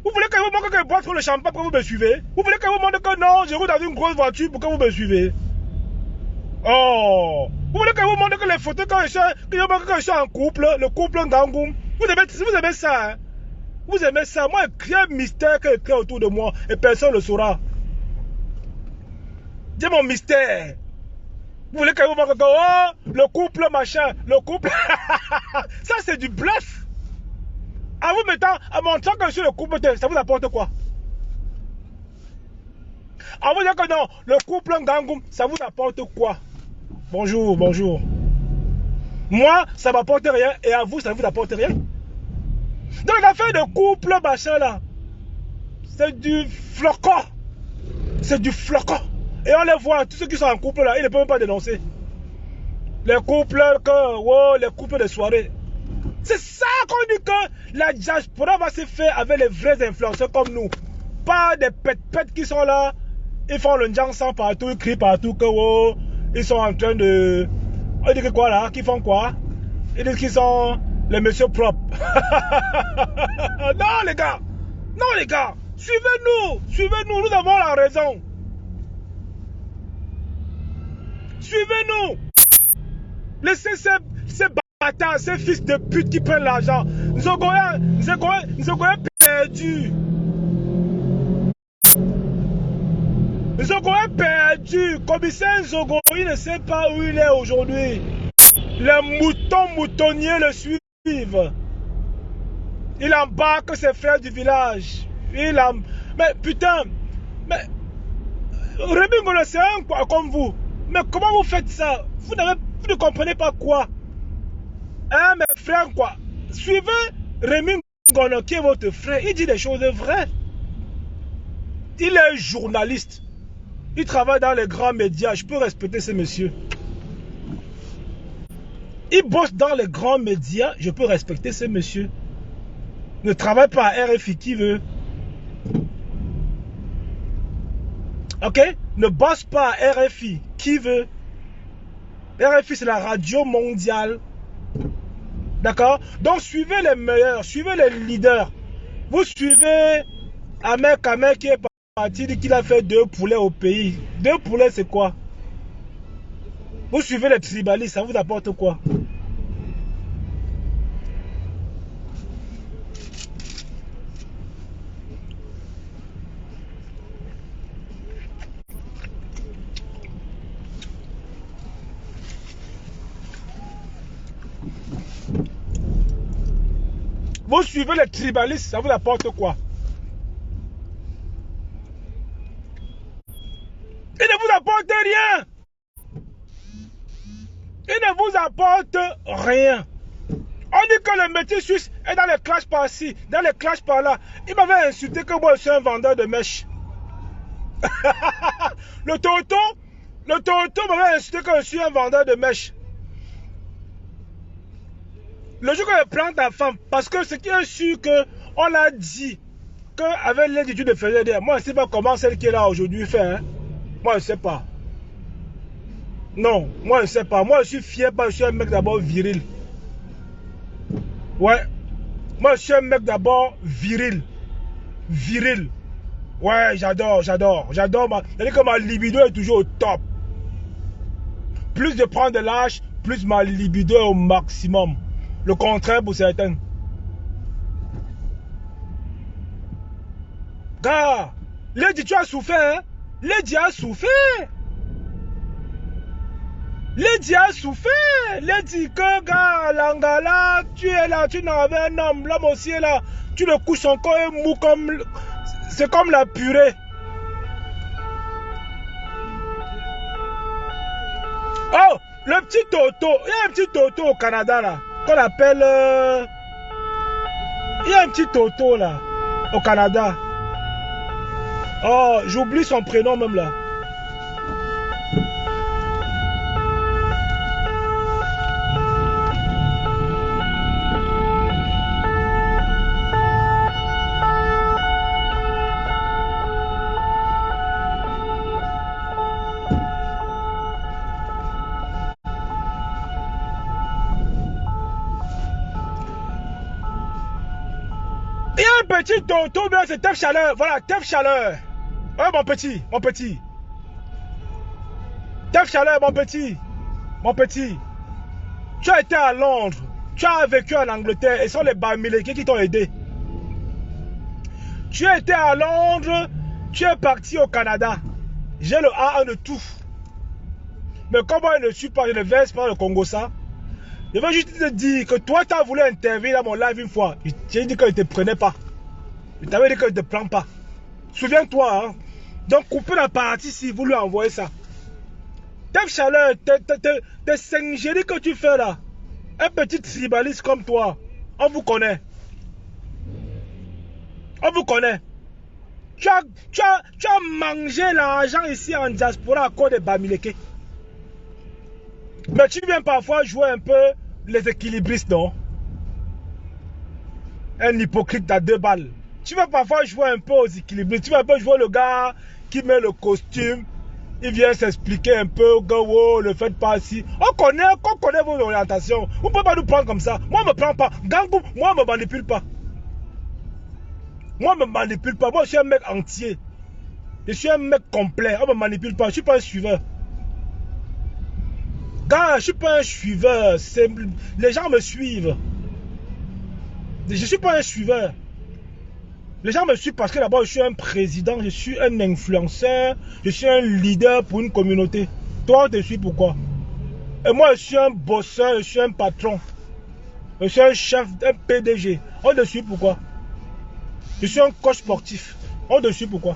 Vous voulez que je vous montre que je bois trop le champagne pour que vous me suivez? Vous voulez que je vous montre que non, je roule dans une grosse voiture pour que vous me suivez? Oh! Vous voulez que je vous montre que les photos quand je suis en couple, le couple Ngangoum? Vous aimez ça, hein? Vous aimez ça? Moi, il y a un mystère qui est autour de moi et personne ne le saura. Dis mon mystère. Vous voulez que je vous montre que oh, le couple machin, le couple. Ça, c'est du bluff. En vous mettant, en montrant que je suis le couple, ça vous apporte quoi? En vous disant que non, le couple Ngangoum, ça vous apporte quoi? Bonjour, bonjour. Moi, ça m'apporte rien et à vous, ça ne vous apporte rien. Donc l'affaire de couple machin là, c'est du flocon. C'est du flocon. Et on les voit, tous ceux qui sont en couple là, ils ne peuvent même pas dénoncer. Les couples, les couples de soirée. C'est ça qu'on dit que la diaspora va se faire avec les vrais influenceurs comme nous. Pas des pètes qui sont là, ils font le njang partout, ils crient partout que oh, ils sont en train de... On dit que quoi là? Qu'ils font quoi? Ils disent qu'ils sont les messieurs propres. Non les gars! Non les gars! Suivez-nous, nous avons la raison. Suivez-nous. Laissez ces bâtards, ces fils de pute qui prennent l'argent. Nzogoya perdu. Nzogoya perdu. Commissaire Nzogo, il ne sait pas où il est aujourd'hui. Les moutons moutonniers le suivent. Il embarque ses frères du village. Mais putain, mais Rémi Ngono, c'est un quoi comme vous. Mais comment vous faites ça? Vous ne comprenez pas quoi? Hein, mes frères, quoi? Suivez Rémi Ngono, qui est votre frère. Il dit des choses vraies. Il est journaliste. Il travaille dans les grands médias. Je peux respecter ce monsieur. Il bosse dans les grands médias. Je peux respecter ce monsieur. Ne travaille pas à RFI qui veut. Ok? Ne bosse pas à RFI qui veut. RFI, c'est la radio mondiale. D'accord? Donc, suivez les meilleurs, suivez les leaders. Vous suivez Ahmed Kameh qui est parti, dit qu'il a fait 2 poulets au pays. 2 poulets, c'est quoi? Vous suivez les tribalistes, ça vous apporte quoi? Vous suivez les tribalistes, ça vous apporte quoi? Il ne vous apporte rien. Il ne vous apporte rien. On dit que le métier suisse est dans les clashs par-ci, dans les clashs par-là. Il m'avait insulté que moi je suis un vendeur de mèches. le Toto m'avait insulté que je suis un vendeur de mèches. Le jour que je plante ta femme, parce que ce qui est sûr que on l'a dit qu'avec l'attitude de Fédéder, moi je ne sais pas comment celle qui est là aujourd'hui fait. Hein? Moi je ne sais pas. Non, moi je ne sais pas. Moi je suis fier parce que je suis un mec d'abord viril. Ouais. Moi je suis un mec d'abord viril. Viril. Ouais, j'adore. C'est-à-dire que ma libido est toujours au top. Plus je prends de l'âge, plus ma libido est au maximum. Le contraire pour certains. Gars, Lady, tu as souffert, hein? Lady a souffert. Lady a souffert. Lady, que gars, Langala, tu es là, tu n'as pas un homme, l'homme aussi est là. Tu le couches encore mou comme... C'est comme la purée. Oh, le petit Toto. Il y a un petit Toto au Canada là. Qu'on appelle... Il y a un petit Toto là. Au Canada. Oh, j'oublie son prénom même là. Il y a un petit Toto, bien c'est Tef Chaleur. Voilà, Tef Chaleur. Oh mon petit. Tef Chaleur, mon petit. Tu as été à Londres. Tu as vécu en Angleterre. Et ce sont les Bamileke qui t'ont aidé. Tu as été à Londres. Tu es parti au Canada. J'ai le A1 de tout. Mais comme moi je ne suis pas, je ne verse pas le Congo ça. Je veux juste te dire que toi tu as voulu intervenir dans mon live une fois. J'ai dit que je ne te prenais pas. Je t'avais dit que je ne te prends pas. Souviens-toi, hein. Donc coupez la partie si vous lui envoyez ça. Tef Chaleur, tes singeries que tu fais là. Un petit tribaliste comme toi. On vous connaît. On vous connaît. Tu as mangé l'argent ici en diaspora à cause des Bamileke. Mais tu viens parfois jouer un peu les équilibristes, non? Un hypocrite à 2 balles. Tu vas parfois jouer un peu aux équilibristes. Tu vas un peu jouer le gars qui met le costume. Il vient s'expliquer un peu. Oh, le faites pas si. On connaît vos orientations. Vous ne pouvez pas nous prendre comme ça. Moi, je ne me prends pas. Gangou, moi, je ne me manipule pas. Moi, je ne me manipule pas. Moi, je suis un mec entier. Je suis un mec complet. On ne me manipule pas. Je ne suis pas un suiveur. Gars, je ne suis pas un suiveur. Les gens me suivent. Je ne suis pas un suiveur. Les gens me suivent parce que d'abord je suis un président, je suis un influenceur, je suis un leader pour une communauté. Toi, on te suit pourquoi? Et moi, je suis un bosseur, je suis un patron. Je suis un chef, un PDG. On te suit pourquoi? Je suis un coach sportif. On te suit pourquoi?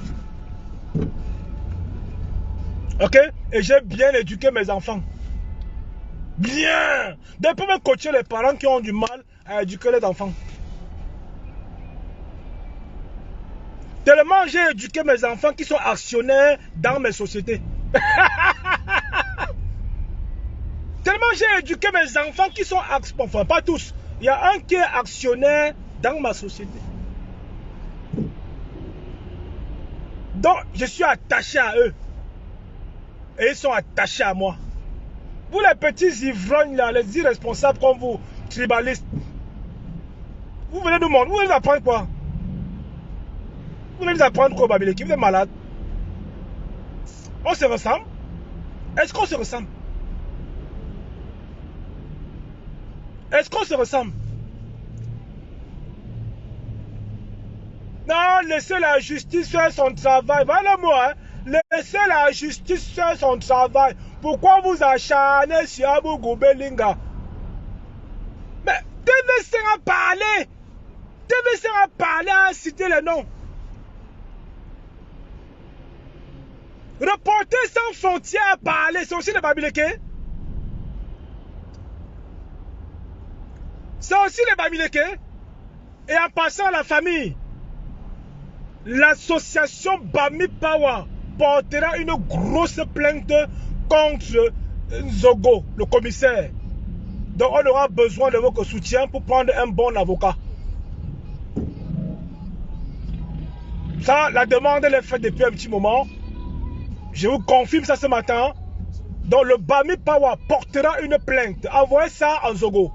Ok? Et j'ai bien éduqué mes enfants. Bien! Depuis même coacher les parents qui ont du mal à éduquer les enfants. Tellement j'ai éduqué mes enfants qui sont actionnaires dans mes sociétés. Tellement j'ai éduqué mes enfants qui sont actionnaires, enfin pas tous. Il y a un qui est actionnaire dans ma société. Donc je suis attaché à eux. Et ils sont attachés à moi. Vous les petits ivrognes là, les irresponsables comme vous, tribalistes. Vous venez nous montrer, vous venez nous apprendre quoi? Vous voulez nous apprendre quoi, Bamileke? Vous êtes malade? On se ressemble? Est-ce qu'on se ressemble? Est-ce qu'on se ressemble? Non, laissez la justice faire son travail. Voilà moi, hein? Laissez la justice faire son travail. Pourquoi vous acharnez sur Abou Goubelinga? Mais TVC a parlé. TVC a parlé, a cité les noms. Reporter sans frontières a parlé. C'est aussi les Bamileke. C'est aussi les Bamileke. Et en passant à la famille, l'association Bami Power portera une grosse plainte contre Nzogo, le commissaire. Donc on aura besoin de votre soutien pour prendre un bon avocat. Ça, la demande, elle est faite depuis un petit moment. Je vous confirme ça ce matin. Donc le Bami Power portera une plainte. Envoyez ça à Nzogo.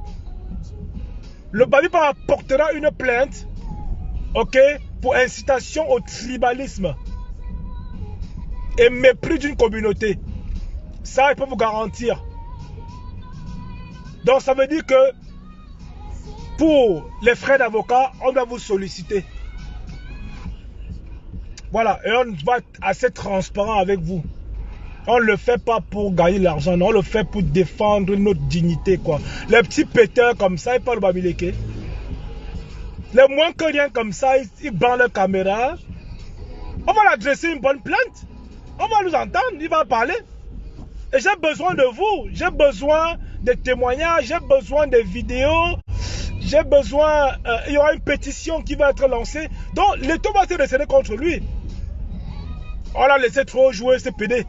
Le Bami Power portera une plainte, ok, pour incitation au tribalisme et mépris d'une communauté. Ça, il peut vous garantir. Donc ça veut dire que pour les frais d'avocat, on doit vous solliciter. Voilà, et on va être assez transparent avec vous. On ne le fait pas pour gagner l'argent, on le fait pour défendre notre dignité, quoi. Les petits péteurs comme ça, ils parlent Bamileke. Les moins que rien comme ça, ils bandent leur caméra. On va l'adresser une bonne plainte. On va nous entendre, il va parler. Et j'ai besoin de vous, j'ai besoin de témoignages, j'ai besoin de vidéos, j'ai besoin... il y aura une pétition qui va être lancée. Donc l'État va se décider contre lui. On l'a laissé trop jouer ce PD.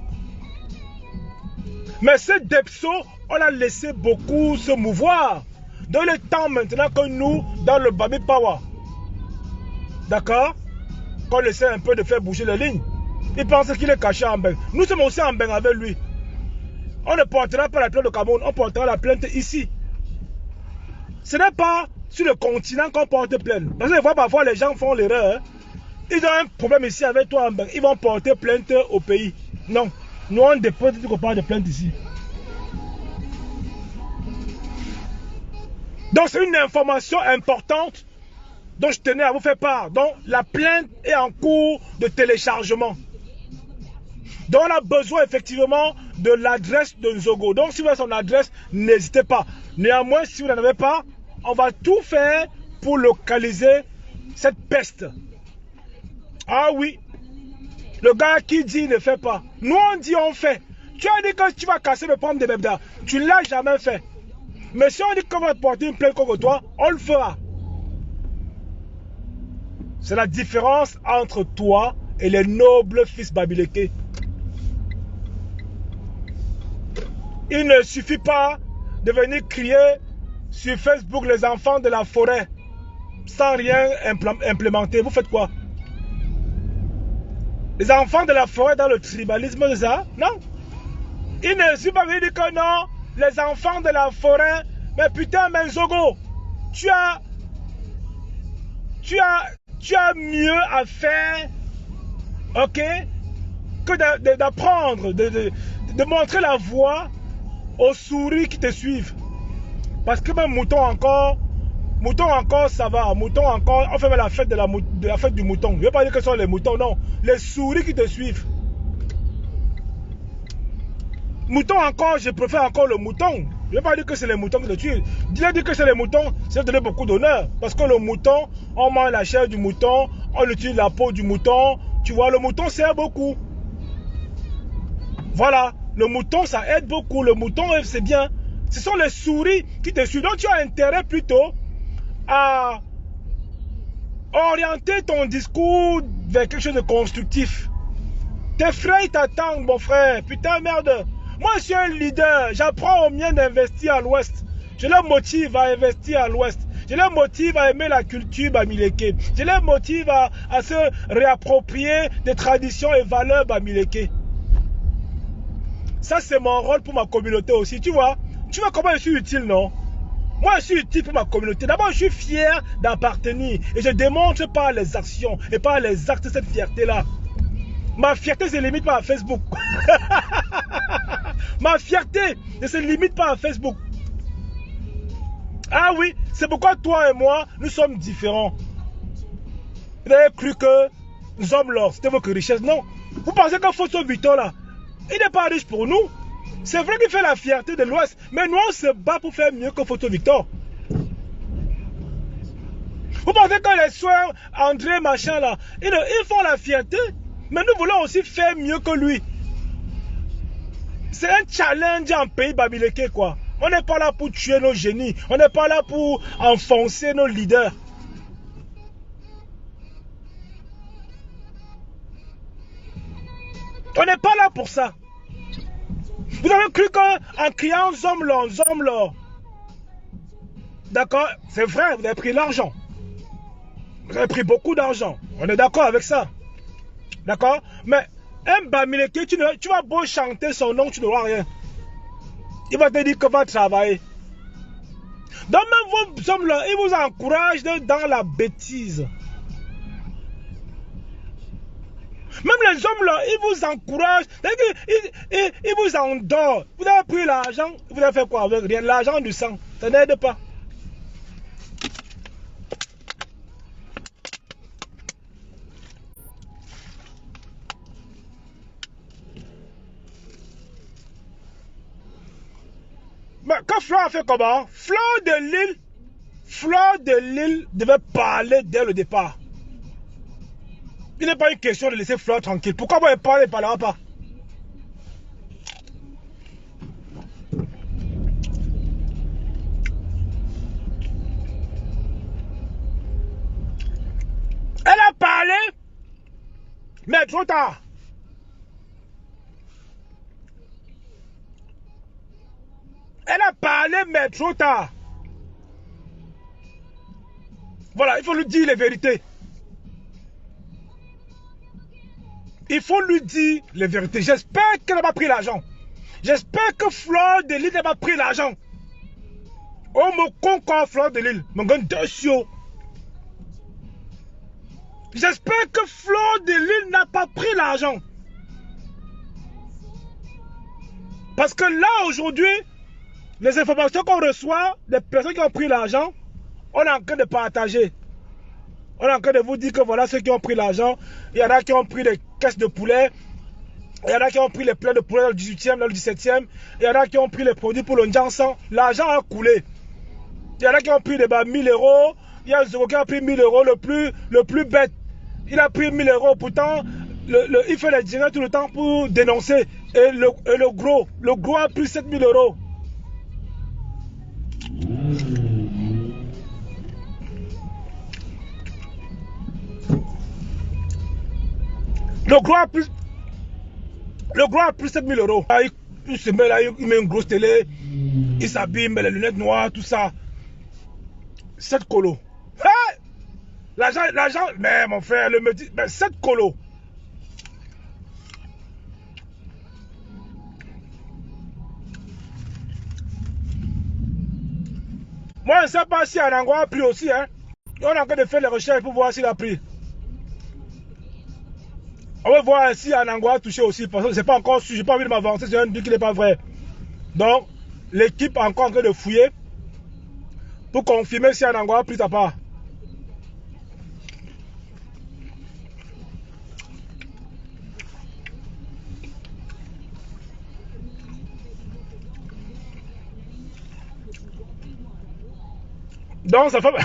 Mais ce Depso, on l'a laissé beaucoup se mouvoir. Dans le temps maintenant que nous, dans le Bami Power, d'accord, qu'on essaie un peu de faire bouger les lignes, il pense qu'il est caché en bain. Nous sommes aussi en bain avec lui. On ne portera pas la plainte au Cameroun, on portera la plainte ici. Ce n'est pas sur le continent qu'on porte plainte. Parce que je vois parfois les gens font l'erreur. Hein. Ils ont un problème ici avec toi en bain. Ils vont porter plainte au pays. Non. Nous on dépose du copain de plainte ici. Donc c'est une information importante dont je tenais à vous faire part. Donc la plainte est en cours de téléchargement. Donc on a besoin effectivement de l'adresse de Nzogo. Donc si vous avez son adresse, n'hésitez pas. Néanmoins, si vous n'en avez pas, on va tout faire pour localiser cette peste. Ah oui. Le gars qui dit ne fait pas. Nous on dit on fait. Tu as dit que tu vas casser le pomme de Bebda. Tu ne l'as jamais fait. Mais si on dit qu'on va porter une plainte contre toi, on le fera. C'est la différence entre toi et les nobles fils Bamileke. Il ne suffit pas de venir crier sur Facebook les enfants de la forêt sans rien implémenter. Vous faites quoi? Les enfants de la forêt dans le tribalisme, c'est ça? Non. Il ne suffit pas de dire que non, les enfants de la forêt, mais putain, mais Nzogo, tu as mieux à faire, ok, que d'apprendre, de montrer la voie aux souris qui te suivent. Parce que même mouton encore, ça va. Mouton encore, on fait la fête de la fête du mouton. Je ne veux pas dire que ce sont les moutons, non. Les souris qui te suivent. Mouton encore, je préfère encore le mouton. Je ne veux pas dire que c'est les moutons qui te tuent. Dire que c'est les moutons, c'est donner beaucoup d'honneur. Parce que le mouton, on mange la chair du mouton, on utilise la peau du mouton. Tu vois, le mouton sert beaucoup. Voilà, le mouton, ça aide beaucoup. Le mouton, c'est bien. Ce sont les souris qui te suivent. Donc tu as intérêt plutôt à orienter ton discours vers quelque chose de constructif. Tes frères t'attendent, mon frère. Putain, merde. Moi, je suis un leader. J'apprends aux miens d'investir à l'ouest. Je les motive à investir à l'ouest. Je les motive à aimer la culture Bamileke. Je les motive à se réapproprier des traditions et valeurs Bamileke. Ça, c'est mon rôle pour ma communauté aussi. Tu vois comment je suis utile, non? Moi, je suis utile pour ma communauté. D'abord, je suis fier d'appartenir. Et je démontre par les actions et par les actes cette fierté-là. Ma fierté ne se limite pas à Facebook. Ma fierté ne se limite pas à Facebook. Ah oui, c'est pourquoi toi et moi, nous sommes différents. Vous avez cru que nous sommes l'or, c'était votre richesse. Non. Vous pensez que Photo Victor, là, il n'est pas riche pour nous. C'est vrai qu'il fait la fierté de l'Ouest, mais nous on se bat pour faire mieux que Photo Victor. Vous pensez que les soeurs, André, machin là, ils font la fierté, mais nous voulons aussi faire mieux que lui. C'est un challenge en pays Bamileke quoi. On n'est pas là pour tuer nos génies. On n'est pas là pour enfoncer nos leaders. On n'est pas là pour ça. Vous avez cru qu'en criant Zomlo, d'accord, c'est vrai, vous avez pris l'argent. Vous avez pris beaucoup d'argent. On est d'accord avec ça. D'accord? Mais un Bamileke, tu vas beau chanter son nom, tu n'auras rien. Il va te dire que va travailler. Donc même vos hommes là, ils vous encouragent dans la bêtise. Même les hommes là, ils vous encouragent, ils vous endorment. Vous avez pris l'argent, vous avez fait quoi avec rien? L'argent du sang, ça n'aide pas. Mais quand Fleur a fait comment? Fleur de Lille devait parler dès le départ. Il n'est pas une question de laisser Fleur tranquille. Pourquoi vous ne parlera pas? Elle a parlé, mais trop tard. Elle a parlé, mais trop tard. Voilà, il faut lui dire les vérités. Il faut lui dire les vérités. J'espère qu'elle n'a pas pris l'argent. J'espère que Fleur de Lille n'a pas pris l'argent. Oh, mon con, Fleur de Lille. Mon gars, dessus. J'espère que Fleur de Lille n'a pas pris l'argent. Parce que là, aujourd'hui, les informations qu'on reçoit des personnes qui ont pris l'argent, on est en train de partager. On est en train de vous dire que voilà ceux qui ont pris l'argent. Il y en a qui ont pris des caisses de poulet. Il y en a qui ont pris les plats de poulet dans le 18e, dans le 17e. Il y en a qui ont pris les produits pour le Njansan. L'argent a coulé. Il y en a qui ont pris des 1000 €. Il y a Zogo qui a pris 1000 € le plus bête. Il a pris 1000 €. Pourtant, il fait les dîners tout le temps pour dénoncer. Et le gros a pris 7000 €. Le gros a plus 7000 €. Il se met là, il met une grosse télé, il s'habille, il met les lunettes noires, tout ça. 7 colos. Hey! L'argent, mais mon frère, le me dit, 7 colos. Moi, je ne sais pas si Anangwa a pris aussi. Hein. On est en train de faire les recherches pour voir s'il a pris. On va voir si Anangwa a touché aussi, parce que c'est pas encore sûr, j'ai pas envie de m'avancer, c'est un truc qui n'est pas vrai. Donc, l'équipe est encore en train de fouiller pour confirmer si Anangwa a pris sa part. Donc, sa femme...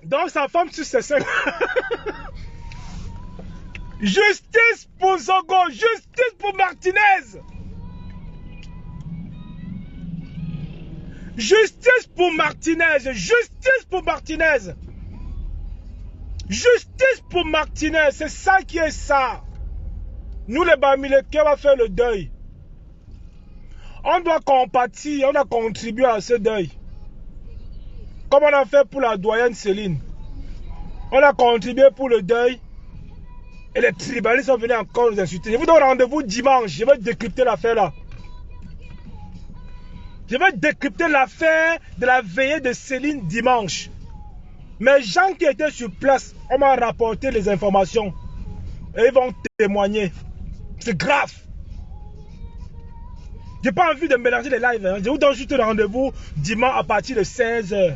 Donc, sa femme sur ses seins. Justice pour Zogo, justice pour Martinez. Justice pour Martinez, justice pour Martinez. Justice pour Martinez, c'est ça qui est ça. Nous les Bamileke, on va faire le deuil. On doit compatir, on doit contribuer à ce deuil. Comme on a fait pour la doyenne Céline. On a contribué pour le deuil. Et les tribalistes sont venus encore nous insulter. Je vous donne rendez-vous dimanche. Je vais décrypter l'affaire là. Je vais décrypter l'affaire de la veillée de Céline dimanche. Mes gens qui étaient sur place, on m'a rapporté les informations. Et ils vont témoigner. C'est grave. Je n'ai pas envie de mélanger les lives. Hein. Je vous donne juste le rendez-vous dimanche à partir de 16 h.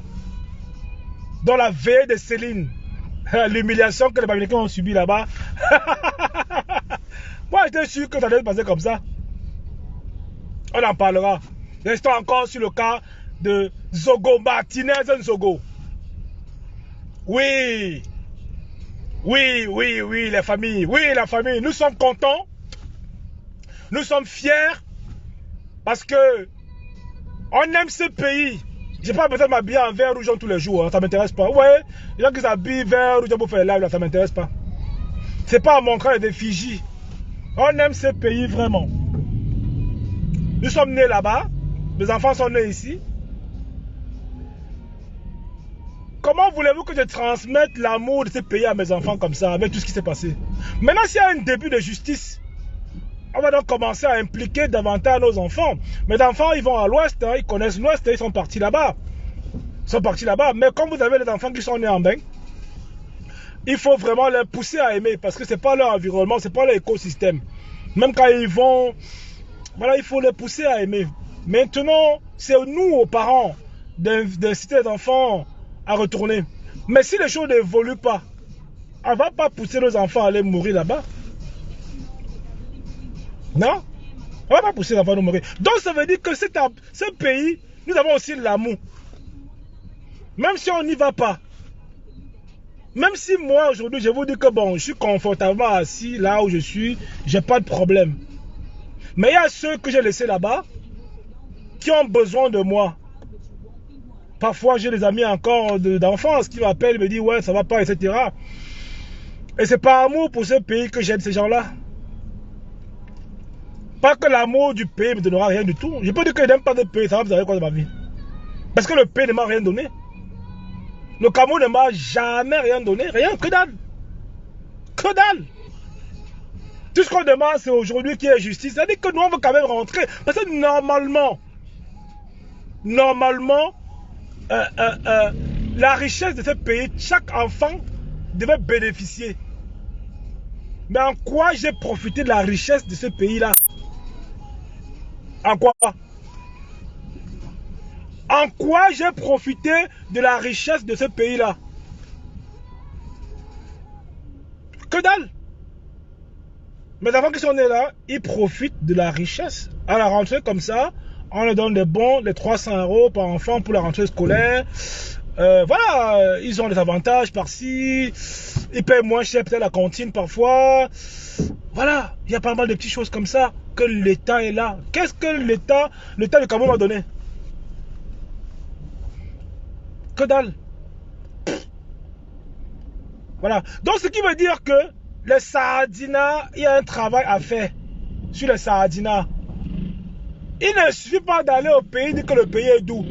Dans la veille de Céline. L'humiliation que les Bamileke ont subi là-bas. Moi, j'étais sûr que ça allait se passer comme ça. On en parlera. Restons encore sur le cas de Zogo Martinez Zogo. Oui. Oui, oui, oui, les familles. Oui, la famille. Nous sommes contents. Nous sommes fiers. Parce que on aime ce pays. J'ai pas besoin de m'habiller en vert rouge tous les jours. Hein, ça m'intéresse pas. Ouais, les gens qui s'habillent vert rouge pour faire live, là, ça m'intéresse pas. C'est pas à montrer des effigies. On aime ce pays vraiment. Nous sommes nés là-bas. Mes enfants sont nés ici. Comment voulez-vous que je transmette l'amour de ce pays à mes enfants comme ça, avec tout ce qui s'est passé? Maintenant, s'il y a un début de justice, on va donc commencer à impliquer davantage nos enfants. Mes enfants, ils vont à l'ouest, hein, ils connaissent l'ouest, ils sont partis là-bas. Ils sont partis là-bas. Mais comme vous avez des enfants qui sont nés en bain, il faut vraiment les pousser à aimer parce que ce n'est pas leur environnement, ce n'est pas leur écosystème. Même quand ils vont, voilà, il faut les pousser à aimer. Maintenant, c'est nous, aux parents, d'inciter les enfants à retourner. Mais si les choses n'évoluent pas, on ne va pas pousser nos enfants à aller mourir là-bas. Non? On ne va pas pousser les enfants à mourir. Donc ça veut dire que ce pays, nous avons aussi l'amour. Même si on n'y va pas. Même si moi aujourd'hui je vous dis que bon, je suis confortablement assis là où je suis, j'ai pas de problème. Mais il y a ceux que j'ai laissés là-bas qui ont besoin de moi. Parfois j'ai des amis encore d'enfance qui m'appellent, me disent ouais ça va pas, etc. Et c'est par amour pour ce pays que j'aide ces gens-là. Pas que l'amour du pays me donnera rien du tout. Je peux dire que je n'aime pas de pays, ça va vous avez quoi de ma vie. Parce que le pays ne m'a rien donné. Le Cameroun ne m'a jamais rien donné, rien, que dalle. Que dalle. Tout ce qu'on demande, c'est aujourd'hui qu'il y ait justice. C'est-à-dire que nous, on veut quand même rentrer. Parce que normalement, la richesse de ce pays, chaque enfant devait bénéficier. Mais en quoi j'ai profité de la richesse de ce pays-là? En quoi? En quoi j'ai profité de la richesse de ce pays-là? Que dalle! Mes enfants qui sont nés là, ils profitent de la richesse. À la rentrée comme ça, on leur donne des bons, les 300 € par enfant pour la rentrée scolaire. Voilà, ils ont des avantages par-ci. Ils paient moins cher peut-être la cantine parfois. Voilà, il y a pas mal de petites choses comme ça que l'État est là. Qu'est-ce que l'État du Cameroun m'a donné? Que dalle. Voilà. Donc, ce qui veut dire que les sardinats, il y a un travail à faire sur les sardinats. Il ne suffit pas d'aller au pays et dire que le pays est doux.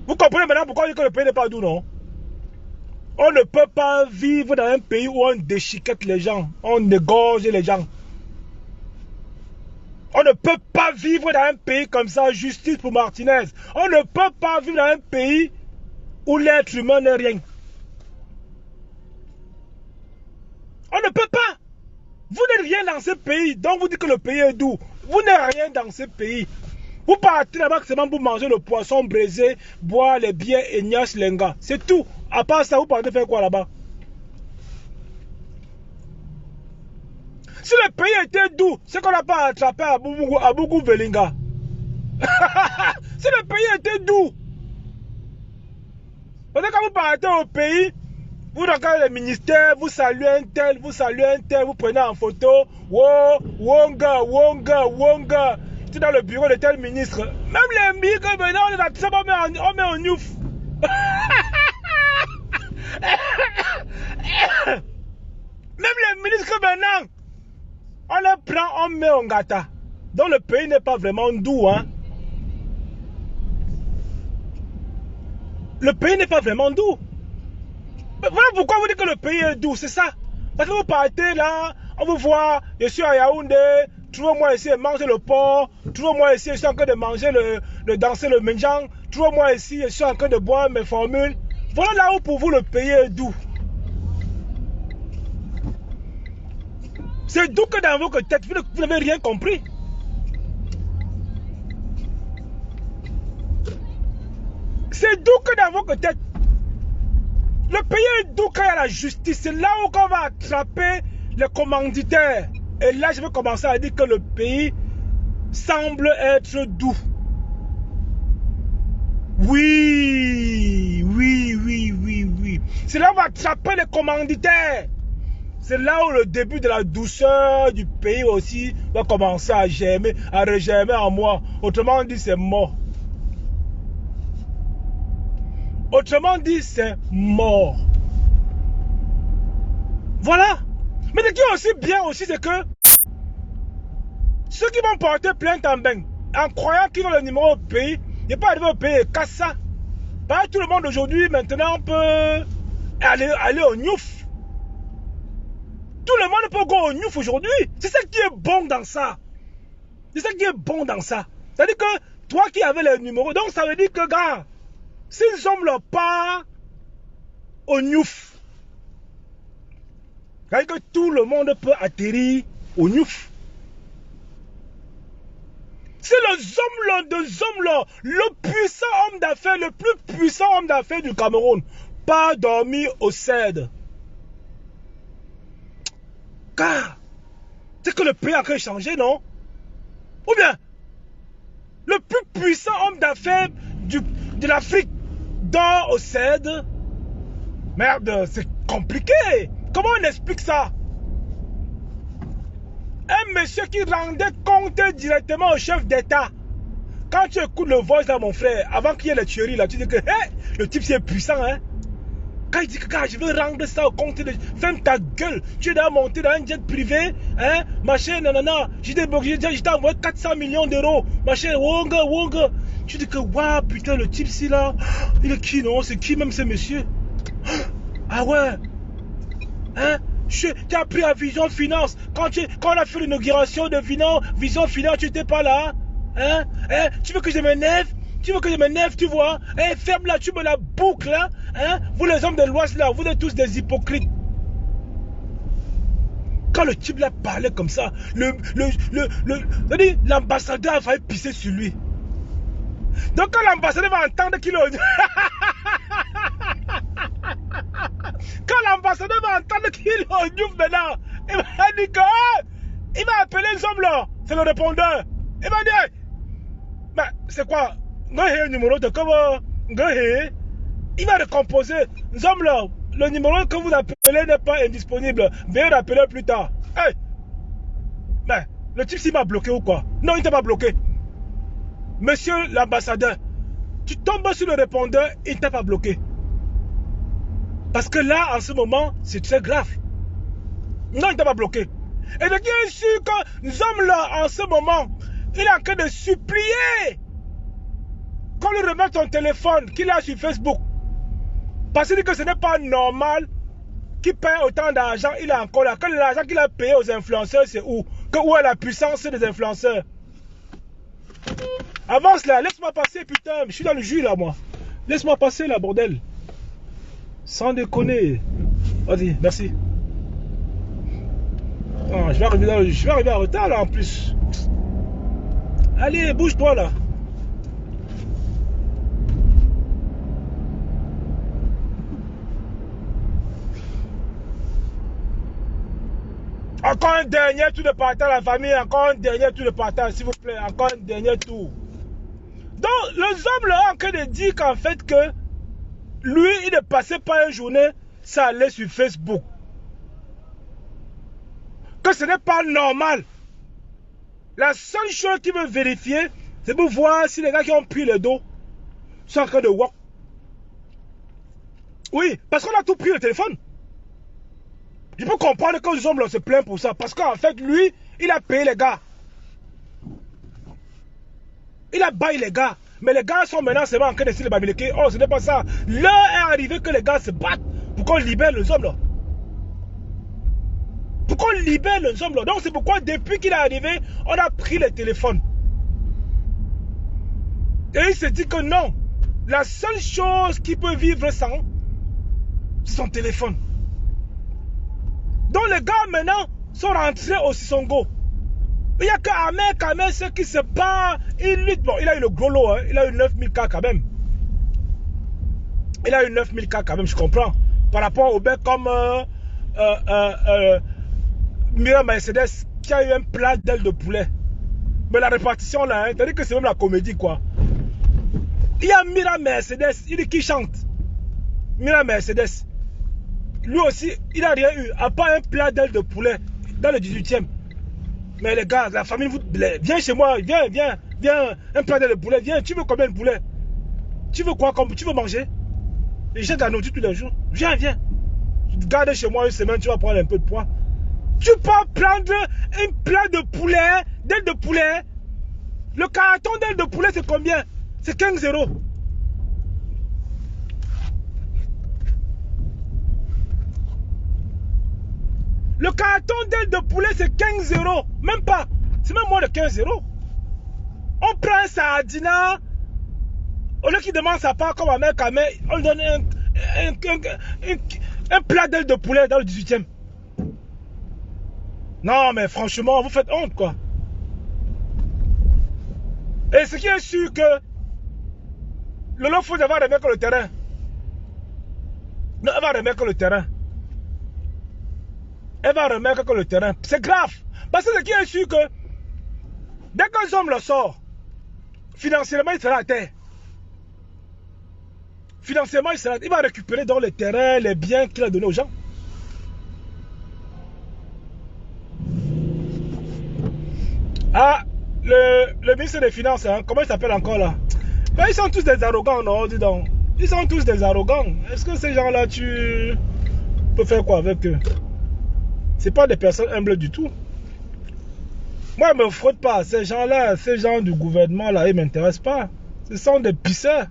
Vous comprenez maintenant pourquoi on dit que le pays n'est pas doux, non? On ne peut pas vivre dans un pays où on déchiquette les gens, on égorge les gens. On ne peut pas vivre dans un pays comme ça, justice pour Martinez. On ne peut pas vivre dans un pays où l'être humain n'est rien. On ne peut pas. Vous n'êtes rien dans ce pays, donc vous dites que le pays est doux. Vous n'êtes rien dans ce pays. Vous partez là-bas seulement pour manger le poisson braisé, boire les bières et Ignace Lenga. C'est tout. À part ça, vous partez faire quoi là-bas? Si le pays était doux, c'est qu'on n'a pas attrapé à Bougou Velinga. Si le pays était doux. Parce que quand vous partez au pays, vous regardez les ministères, vous saluez un tel, vous prenez en photo. Wow, Wonga, Wonga, Wonga. C'est dans le bureau de tel ministre. Même les ministres, maintenant, on met en ouf. Même les ministres, maintenant, on les prend, on met en gata. Donc le pays n'est pas vraiment doux, hein. Le pays n'est pas vraiment doux. Mais voilà pourquoi vous dites que le pays est doux, c'est ça. Parce que vous partez là, on vous voit, je suis à Yaoundé, trouvez-moi ici et manger le porc, trouvez-moi ici, je suis en train de manger danser le menjang, trouvez-moi ici, je suis en train de boire mes formules. Voilà là où pour vous le pays est doux. C'est doux que dans votre tête, vous n'avez rien compris. C'est doux que dans votre tête. Le pays est doux quand il y a la justice. C'est là où on va attraper les commanditaires. Et là, je vais commencer à dire que le pays semble être doux. Oui, oui, oui, oui, oui. C'est là où on va attraper les commanditaires. C'est là où le début de la douceur du pays aussi va commencer à germer, à regermer en moi. Autrement dit, c'est mort. Autrement dit, c'est mort. Voilà. Mais ce qui est aussi bien aussi, c'est que ceux qui vont porter plainte en bain, en croyant qu'ils ont le numéro au pays, il n'est pas arrivé au pays, casse ça. Pas tout le monde aujourd'hui, maintenant, peut aller au Niouf. Tout le monde peut go au Niouf aujourd'hui. C'est ça qui est bon dans ça. C'est ça qui est bon dans ça. C'est-à-dire que toi qui avais les numéros, donc ça veut dire que, gars, s'ils sont là pas au Niouf, c'est-à-dire que tout le monde peut atterrir au Niouf. C'est le zombie là, le puissant homme d'affaires, le plus puissant homme d'affaires du Cameroun, pas dormi au CED. Car, c'est que le pays a en train de changer, non? Ou bien, le plus puissant homme d'affaires de l'Afrique dort au CED. Merde, c'est compliqué. Comment on explique ça? Un monsieur qui rendait compte directement au chef d'État. Quand tu écoutes le voice là, mon frère, avant qu'il y ait les tueries là, tu dis que hey, le type c'est puissant, hein. Quand il dit que je veux rendre ça au compte de... Ferme ta gueule. Tu dois monter dans un jet privé. Hein? Machin, nanana. J'étais envoyé 400 millions d'euros. Machin, wonga. Tu dis que, waouh, putain, le type ci là. Il est qui, non? C'est qui même ce monsieur? Ah ouais. Hein? Tu as pris à Vision Finance. Quand on a fait l'inauguration de Vision Finance, tu n'étais pas là. Hein? Tu veux que je m'énerve? Tu veux que je m'énerve, tu vois? Ferme là, tu me la boucles là. Hein? Vous les hommes de l'Ouest là, vous êtes tous des hypocrites. Quand le type là parlait comme ça, l'ambassadeur a failli pisser sur lui. Donc quand l'ambassadeur va entendre qu'il est... Quand l'ambassadeur va entendre qu'il est au Niouf maintenant, il va dire que... il va appeler les hommes là, c'est le répondeur. Il va dire... Mais c'est quoi? Numéro de comment? Il va recomposer. Nous sommes là. Le numéro que vous appelez n'est pas indisponible. Veuillez rappeler plus tard. Hey! Mais le type s'il m'a bloqué ou quoi? Non, il t'a pas bloqué. Monsieur l'ambassadeur, tu tombes sur le répondeur, il ne t'a pas bloqué. Parce que là, en ce moment, c'est très grave. Non, il ne t'a pas bloqué. Et de bien sûr que nous sommes là, en ce moment, il est en train de supplier qu'on lui remette son téléphone qu'il a sur Facebook. Parce qu'il dit que ce n'est pas normal qu'il paye autant d'argent, il a encore là. Que l'argent qu'il a payé aux influenceurs, c'est où? Où est la puissance des influenceurs? Avance là, laisse-moi passer, putain. Je suis dans le jus là, moi. Laisse-moi passer là, bordel. Sans déconner. Vas-y, merci. Oh, je vais arriver en retard là en plus. Allez, bouge-toi là. Encore un dernier tour de partage à la famille, encore un dernier tour de partage, s'il vous plaît, encore un dernier tour. Donc, le homme là est en train de dire qu'en fait que lui, il ne passait pas une journée, ça allait sur Facebook. Que ce n'est pas normal. La seule chose qu'il veut vérifier, c'est pour voir si les gars qui ont pris le dos sont en train de walk. Oui, parce qu'on a tout pris le téléphone. Je peux comprendre que les hommes se plaignent pour ça. Parce qu'en fait, lui, il a payé les gars. Il a baillé les gars. Mais les gars sont maintenant seulement en train d'essayer de bamiliquer. Oh, ce n'est pas ça. L'heure est arrivée que les gars se battent pour qu'on libère les hommes là. Pour qu'on libère les hommes là. Donc c'est pourquoi depuis qu'il est arrivé, on a pris les téléphones. Et il se dit que non. La seule chose qu'il peut vivre sans, c'est son téléphone. Donc les gars maintenant sont rentrés au Sissongo. Il n'y a qu'Amer, ceux qui se battent, il lutte. Bon, il a eu le gros lot, hein. Il a eu 9000 cas quand même. Il a eu 9000 cas quand même, je comprends. Par rapport au mec comme Mira Mercedes qui a eu un plat d'aile de poulet. Mais la répartition là, hein, c'est-à-dire que c'est même la comédie quoi. Il y a Mira Mercedes, il dit qui chante. Mira Mercedes. Lui aussi, il n'a rien eu, à part un plat d'aile de poulet dans le 18e. Mais les gars, la famille, viens chez moi, viens, un plat d'aile de poulet, viens, tu veux combien de poulet? Tu veux quoi, tu veux manger? Et j'ai de la nourriture tous les jours. Viens. Garde chez moi une semaine, tu vas prendre un peu de poids. Tu peux prendre un plat de poulet, d'aile de poulet. Le carton d'aile de poulet, c'est combien? C'est 15 €. Le carton d'aile de poulet, c'est 15 €. Même pas. C'est même moins de 15 €. On prend un sardina. Au lieu qu'il demande sa part comme à mère Kamel, on lui donne un plat d'aile de poulet dans le 18e. Non, mais franchement, vous faites honte, quoi. Et ce qui est sûr que Lolo Food va remettre le terrain. Non, elle va remettre le terrain. Elle va remettre le terrain. C'est grave. Parce que ce qui est sûr que dès qu'un homme le sort, financièrement, il sera à terre. Financièrement, il va récupérer dans les terrains, les biens qu'il a donnés aux gens. Ah, le ministre des Finances, hein, comment il s'appelle encore là? Ben, ils sont tous des arrogants, non? Dis donc. Ils sont tous des arrogants. Est-ce que ces gens-là, tu peux faire quoi avec eux? C'est pas des personnes humbles du tout. Moi, je ne me frotte pas. Ces gens-là, ces gens du gouvernement, là, ils ne m'intéressent pas. Ce sont des pisseurs.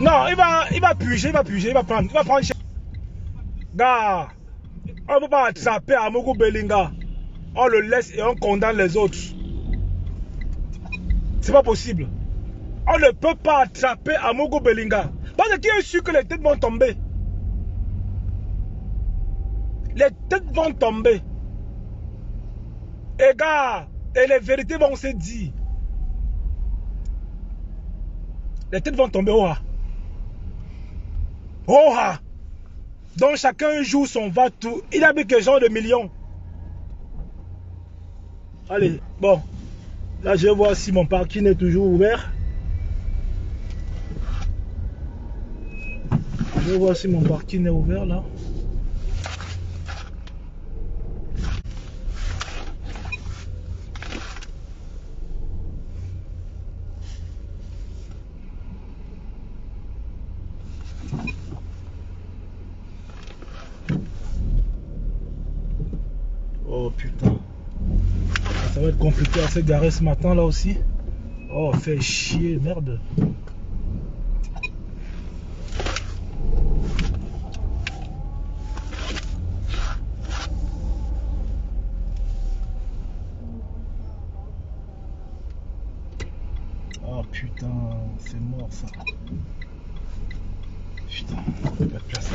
Non, il va puger, il va prendre Gars, on ne peut pas attraper Amogo Belinga. On le laisse et on condamne les autres. C'est pas possible. On ne peut pas attraper Amogo Belinga. Parce qu'il est sûr que les têtes vont tomber. Les têtes vont tomber. Et gars, et les vérités vont se dire. Les têtes vont tomber. Oh, donc chacun joue son va-tout. Il a mis que genre de millions. Allez, bon. Là, je vais voir si mon parking est toujours ouvert. Je vais voir si mon parking est ouvert là. Oh putain. Ça va être compliqué à se garer ce matin là aussi. Oh, fait chier, merde. Oh putain, c'est mort ça. Putain, on va placer.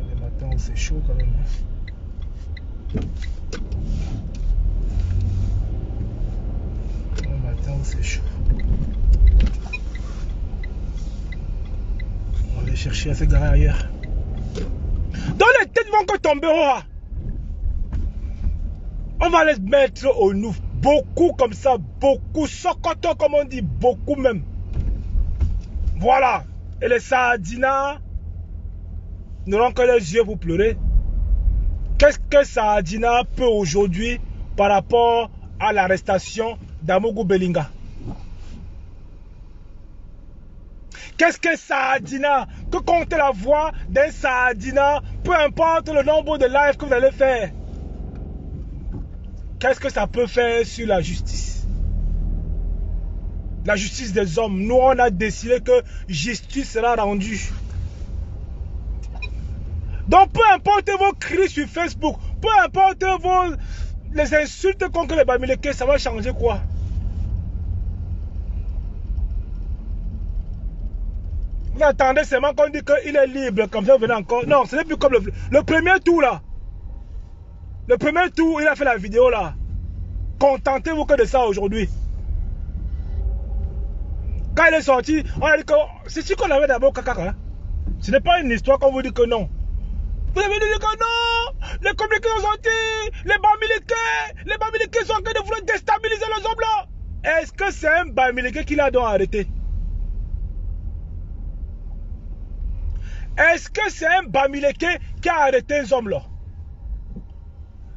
Les matins c'est chaud quand même. Le matin c'est chaud. On va aller chercher à se garer ailleurs. Dans les têtes vont que tomber. On va les mettre au nou. Beaucoup comme ça, beaucoup. Sokoto comme on dit, beaucoup même. Voilà. Et les sardinas n'auront que les yeux pour pleurer. Qu'est-ce que Sardina peut aujourd'hui par rapport à l'arrestation d'Amogo Belinga? Qu'est-ce que Sardina? Que compte la voix d'un Sardina, peu importe le nombre de lives que vous allez faire? Qu'est-ce que ça peut faire sur la justice? La justice des hommes. Nous, on a décidé que justice sera rendue. Donc, peu importe vos cris sur Facebook, peu importe les insultes contre les Bamileke, ça va changer quoi? Vous attendez seulement qu'on dit qu'il est libre, comme ça vous venez encore. Non, ce n'est plus comme le premier tour là. Le premier tour, il a fait la vidéo là. Contentez-vous que de ça aujourd'hui. Quand il est sorti, on a dit que c'est sûr qu'on avait d'abord caca. Hein? Ce n'est pas une histoire qu'on vous dit que non. Vous avez dit que non, les communiqués ont sorti, les Bamileke sont en train de vouloir déstabiliser les hommes là. Est-ce que c'est un Bamileke qui l'a donc arrêté? Est-ce que c'est un Bamileke qui a arrêté les hommes là?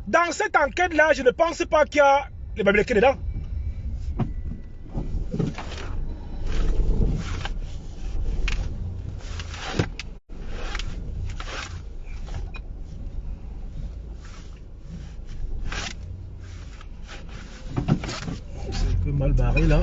Dans cette enquête là, je ne pense pas qu'il y a les Bamileke dedans. C'est un peu mal barré là.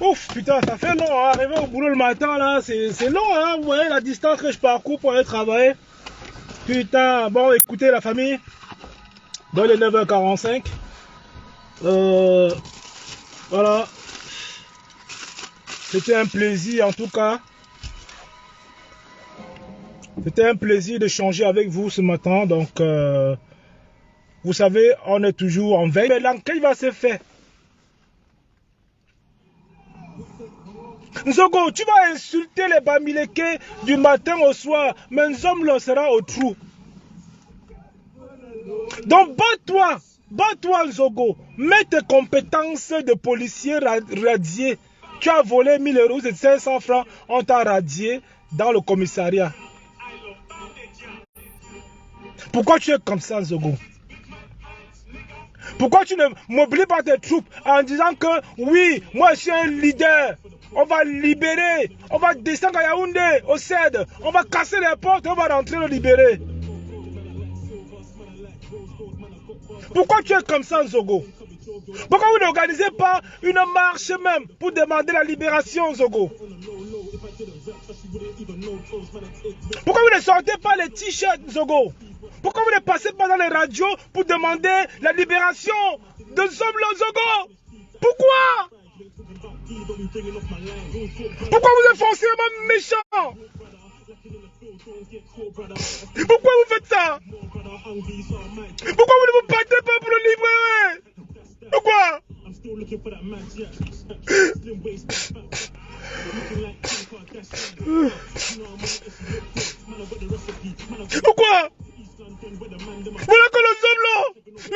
Ouf, putain, ça fait long, hein. Arriver au boulot le matin, là, c'est long, hein. Vous voyez la distance que je parcours pour aller travailler. Putain, bon, écoutez la famille. Dans les 9h45. Voilà. C'était un plaisir, en tout cas. C'était un plaisir d'échanger avec vous ce matin. Donc, vous savez, on est toujours en veille. Mais l'enquête va se faire. Nzogo, tu vas insulter les Bamileke du matin au soir, mais Nzomlo sera au trou. Donc bats-toi Nzogo, mets tes compétences de policier radié. Tu as volé 1000 euros et 500 francs, on t'a radié dans le commissariat. Pourquoi tu es comme ça Nzogo? Pourquoi tu ne mobilises pas tes troupes en disant que oui, moi je suis un leader? On va libérer, on va descendre à Yaoundé, au CED, on va casser les portes, on va rentrer le libérer. Pourquoi tu es comme ça, Nzogo? Pourquoi vous n'organisez pas une marche même pour demander la libération, Nzogo? Pourquoi vous ne sortez pas les t-shirts, Nzogo? Pourquoi vous ne passez pas dans les radios pour demander la libération de Nzomlo, Nzogo? Pourquoi? Pourquoi vous êtes forcément méchant? Pourquoi vous faites ça? Pourquoi vous ne vous battez pas pour le livrer? Pourquoi? Pourquoi? Voilà que le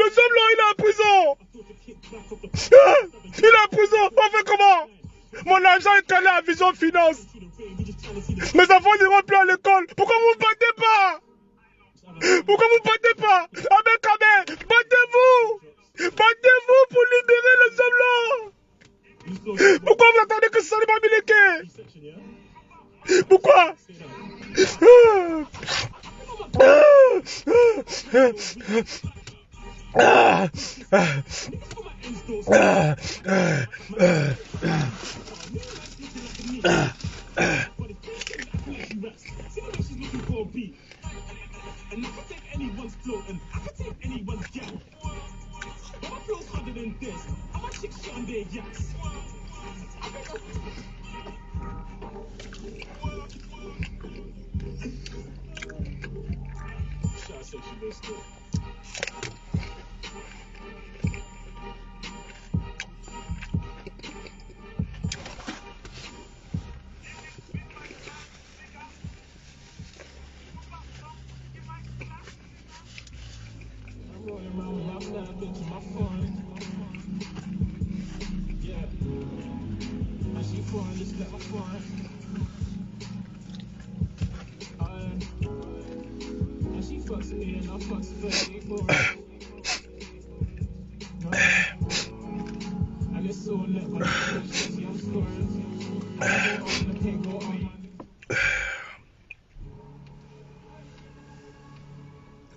Nzomlo, il est en prison. Il est en prison. On fait comment? Mon argent est allé à Vision Finance. Mes enfants n'iront plus à l'école. Pourquoi vous ne vous battez pas? Pourquoi vous ne vous battez pas? Amen, battez-vous. Battez-vous pour libérer le Nzomlo. Pourquoi vous attendez que ce soit les Bamileke? Pourquoi?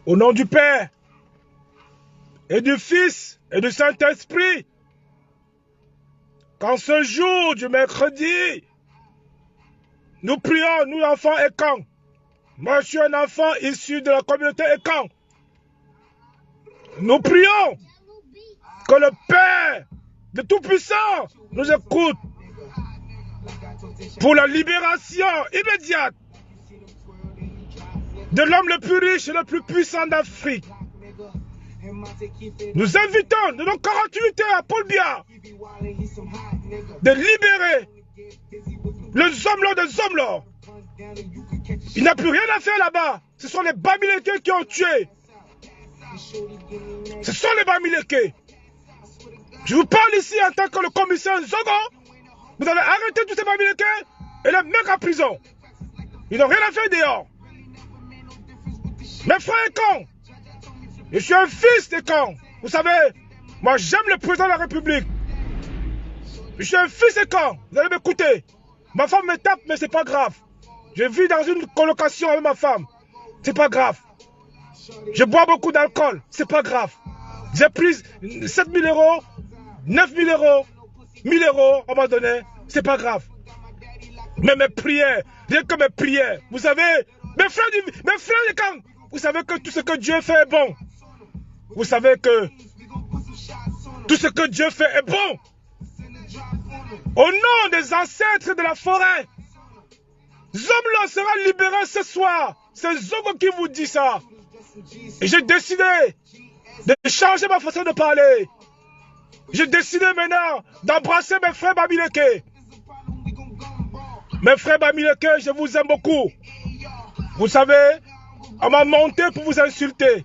Au nom du Père et du Fils et du Saint-Esprit. qu'en ce jour du mercredi, nous prions, nous enfants Ekan. Moi, je suis un enfant issu de la communauté Ekan. Nous prions que le Père de Tout-Puissant nous écoute pour la libération immédiate de l'homme le plus riche et le plus puissant d'Afrique. Nous invitons de nos 48 heures à Paul Biya de libérer le Zomlo de Zomlo. Il n'a plus rien à faire là-bas. Ce sont les Bamileke qui ont tué. Ce sont les Bamileke. Je vous parle ici en tant que le commissaire Zogo. Vous allez arrêter tous ces Bamileke et les mettre en prison. Ils n'ont rien à faire dehors. Mes frères Ekan, je suis un fils d'Ekan. Vous savez, moi j'aime le président de la République. Je suis un fils d'Ekan. Vous allez m'écouter. Ma femme me tape, mais c'est pas grave. Je vis dans une colocation avec ma femme. C'est pas grave. Je bois beaucoup d'alcool. C'est pas grave. J'ai pris 7 000 euros, 9 000 euros, 1 000 euros à un moment donné. C'est pas grave. Mais mes prières, rien que mes prières. Vous savez, mes frères Ekan, vous savez que tout ce que Dieu fait est bon. Vous savez que tout ce que Dieu fait est bon. Au nom des ancêtres de la forêt, Zomlo sera libéré ce soir. C'est Zogo qui vous dit ça. Et j'ai décidé de changer ma façon de parler. J'ai décidé maintenant d'embrasser mes frères Bamileke. Mes frères Bamileke, je vous aime beaucoup. Vous savez, on m'a monté pour vous insulter.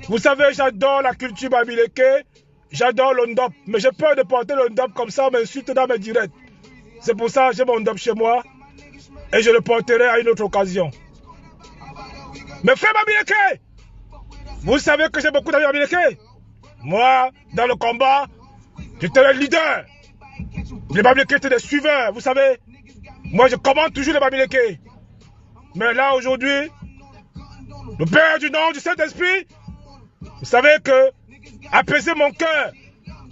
Vous savez, j'adore la culture Bamileke. J'adore le ndop, mais j'ai peur de porter le ndop comme ça, on m'insulte dans mes directs. C'est pour ça que j'ai mon ndop chez moi et je le porterai à une autre occasion. Mes frères Bamileke, vous savez que j'ai beaucoup d'amis Bamileke. Moi, dans le combat, j'étais le leader. Les Bamileke étaient des suiveurs, vous savez. Moi, je commande toujours les Bamileke. Mais là, aujourd'hui, le Père du nom du Saint-Esprit, vous savez que apaiser mon cœur,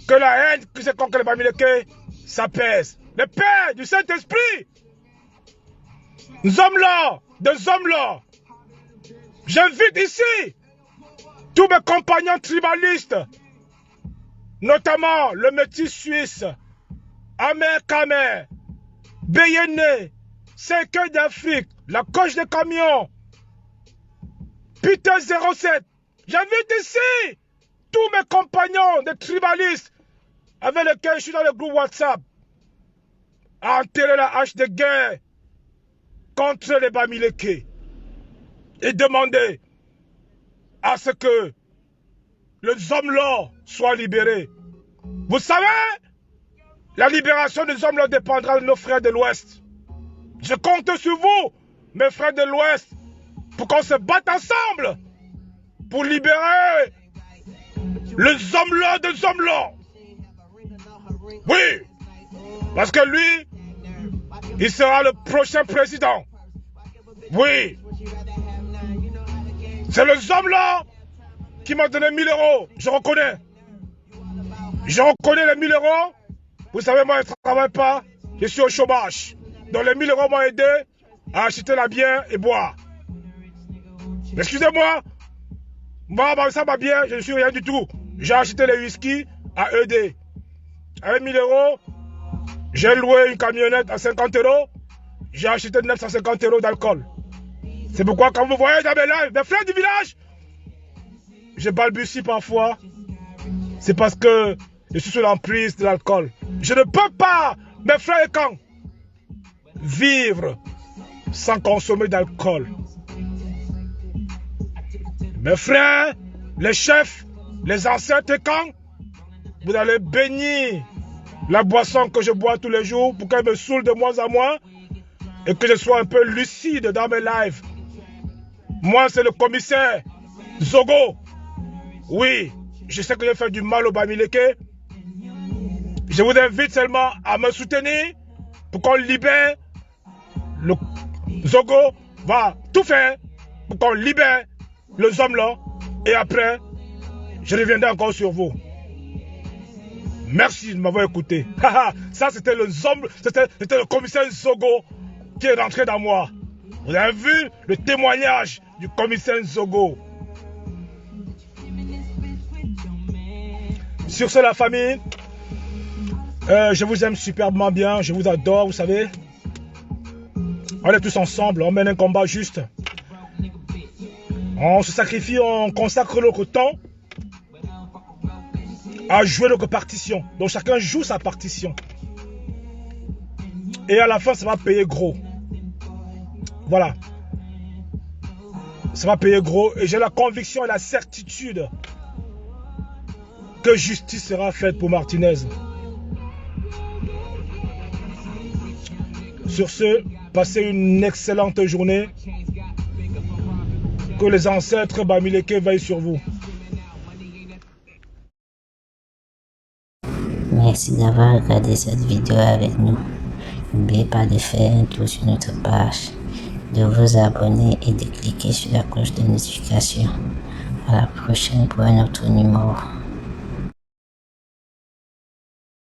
que la haine que j'ai contre les Bamileke, ça pèse. Le Père du Saint-Esprit, Zomlo, de Zomlo, j'invite ici tous mes compagnons tribalistes, notamment le métis suisse, Amer Kamer, Beyene, 5 heures d'Afrique, la coche des camions, Peter 07. J'invite ici tous mes compagnons de tribalistes avec lesquels je suis dans le groupe WhatsApp à enterrer la hache de guerre contre les Bamileke et demander à ce que le Zomlo soit libéré. Vous savez, la libération des Zomlo dépendra de nos frères de l'Ouest. Je compte sur vous, mes frères de l'Ouest, pour qu'on se batte ensemble pour libérer le Zomlo de Zomlo. Oui, parce que lui, il sera le prochain président. Oui, c'est le Zomlo qui m'a donné 1000 euros. Je reconnais. Je reconnais les 1000 euros. Vous savez, moi, je ne travaille pas. Je suis au chômage. Donc les 1000 euros m'ont aidé à acheter la bière et boire. Excusez-moi. Moi, ça m'a bien. Je ne suis rien du tout. J'ai acheté les whisky à ED. Avec 1000 euros, j'ai loué une camionnette à 50 euros. J'ai acheté 950 euros d'alcool. C'est pourquoi quand vous voyez dans mes lives, mes frères du village, je balbutie parfois. C'est parce que je suis sous l'emprise de l'alcool. Je ne peux pas, mes frères Ekan, vivre sans consommer d'alcool. Mes frères, les chefs, les ancêtres Ekan, vous allez bénir la boisson que je bois tous les jours pour qu'elle me saoule de moins en moins et que je sois un peu lucide dans mes lives. Moi, c'est le commissaire Zogo. Oui, je sais que j'ai fait du mal au Bamileke. Je vous invite seulement à me soutenir pour qu'on libère. Le Zogo va tout faire pour qu'on libère le Zomlo. Et après, je reviendrai encore sur vous. Merci de m'avoir écouté. Ça, c'était le commissaire Zogo qui est rentré dans moi. Vous avez vu le témoignage du commissaire Zogo. Sur ce, la famille, je vous aime superbement bien, je vous adore, vous savez. On est tous ensemble, on mène un combat juste. On se sacrifie, on consacre notre temps à jouer notre partition. Donc chacun joue sa partition. Et à la fin, ça va payer gros. Voilà. Ça va payer gros. Et j'ai la conviction et la certitude que justice sera faite pour Martinez. Sur ce, passez une excellente journée. Que les ancêtres Bamileke veillent sur vous. Merci d'avoir regardé cette vidéo avec nous. N'oubliez pas de faire un tour sur notre page, de vous abonner et de cliquer sur la cloche de notification. À la prochaine pour un autre numéro.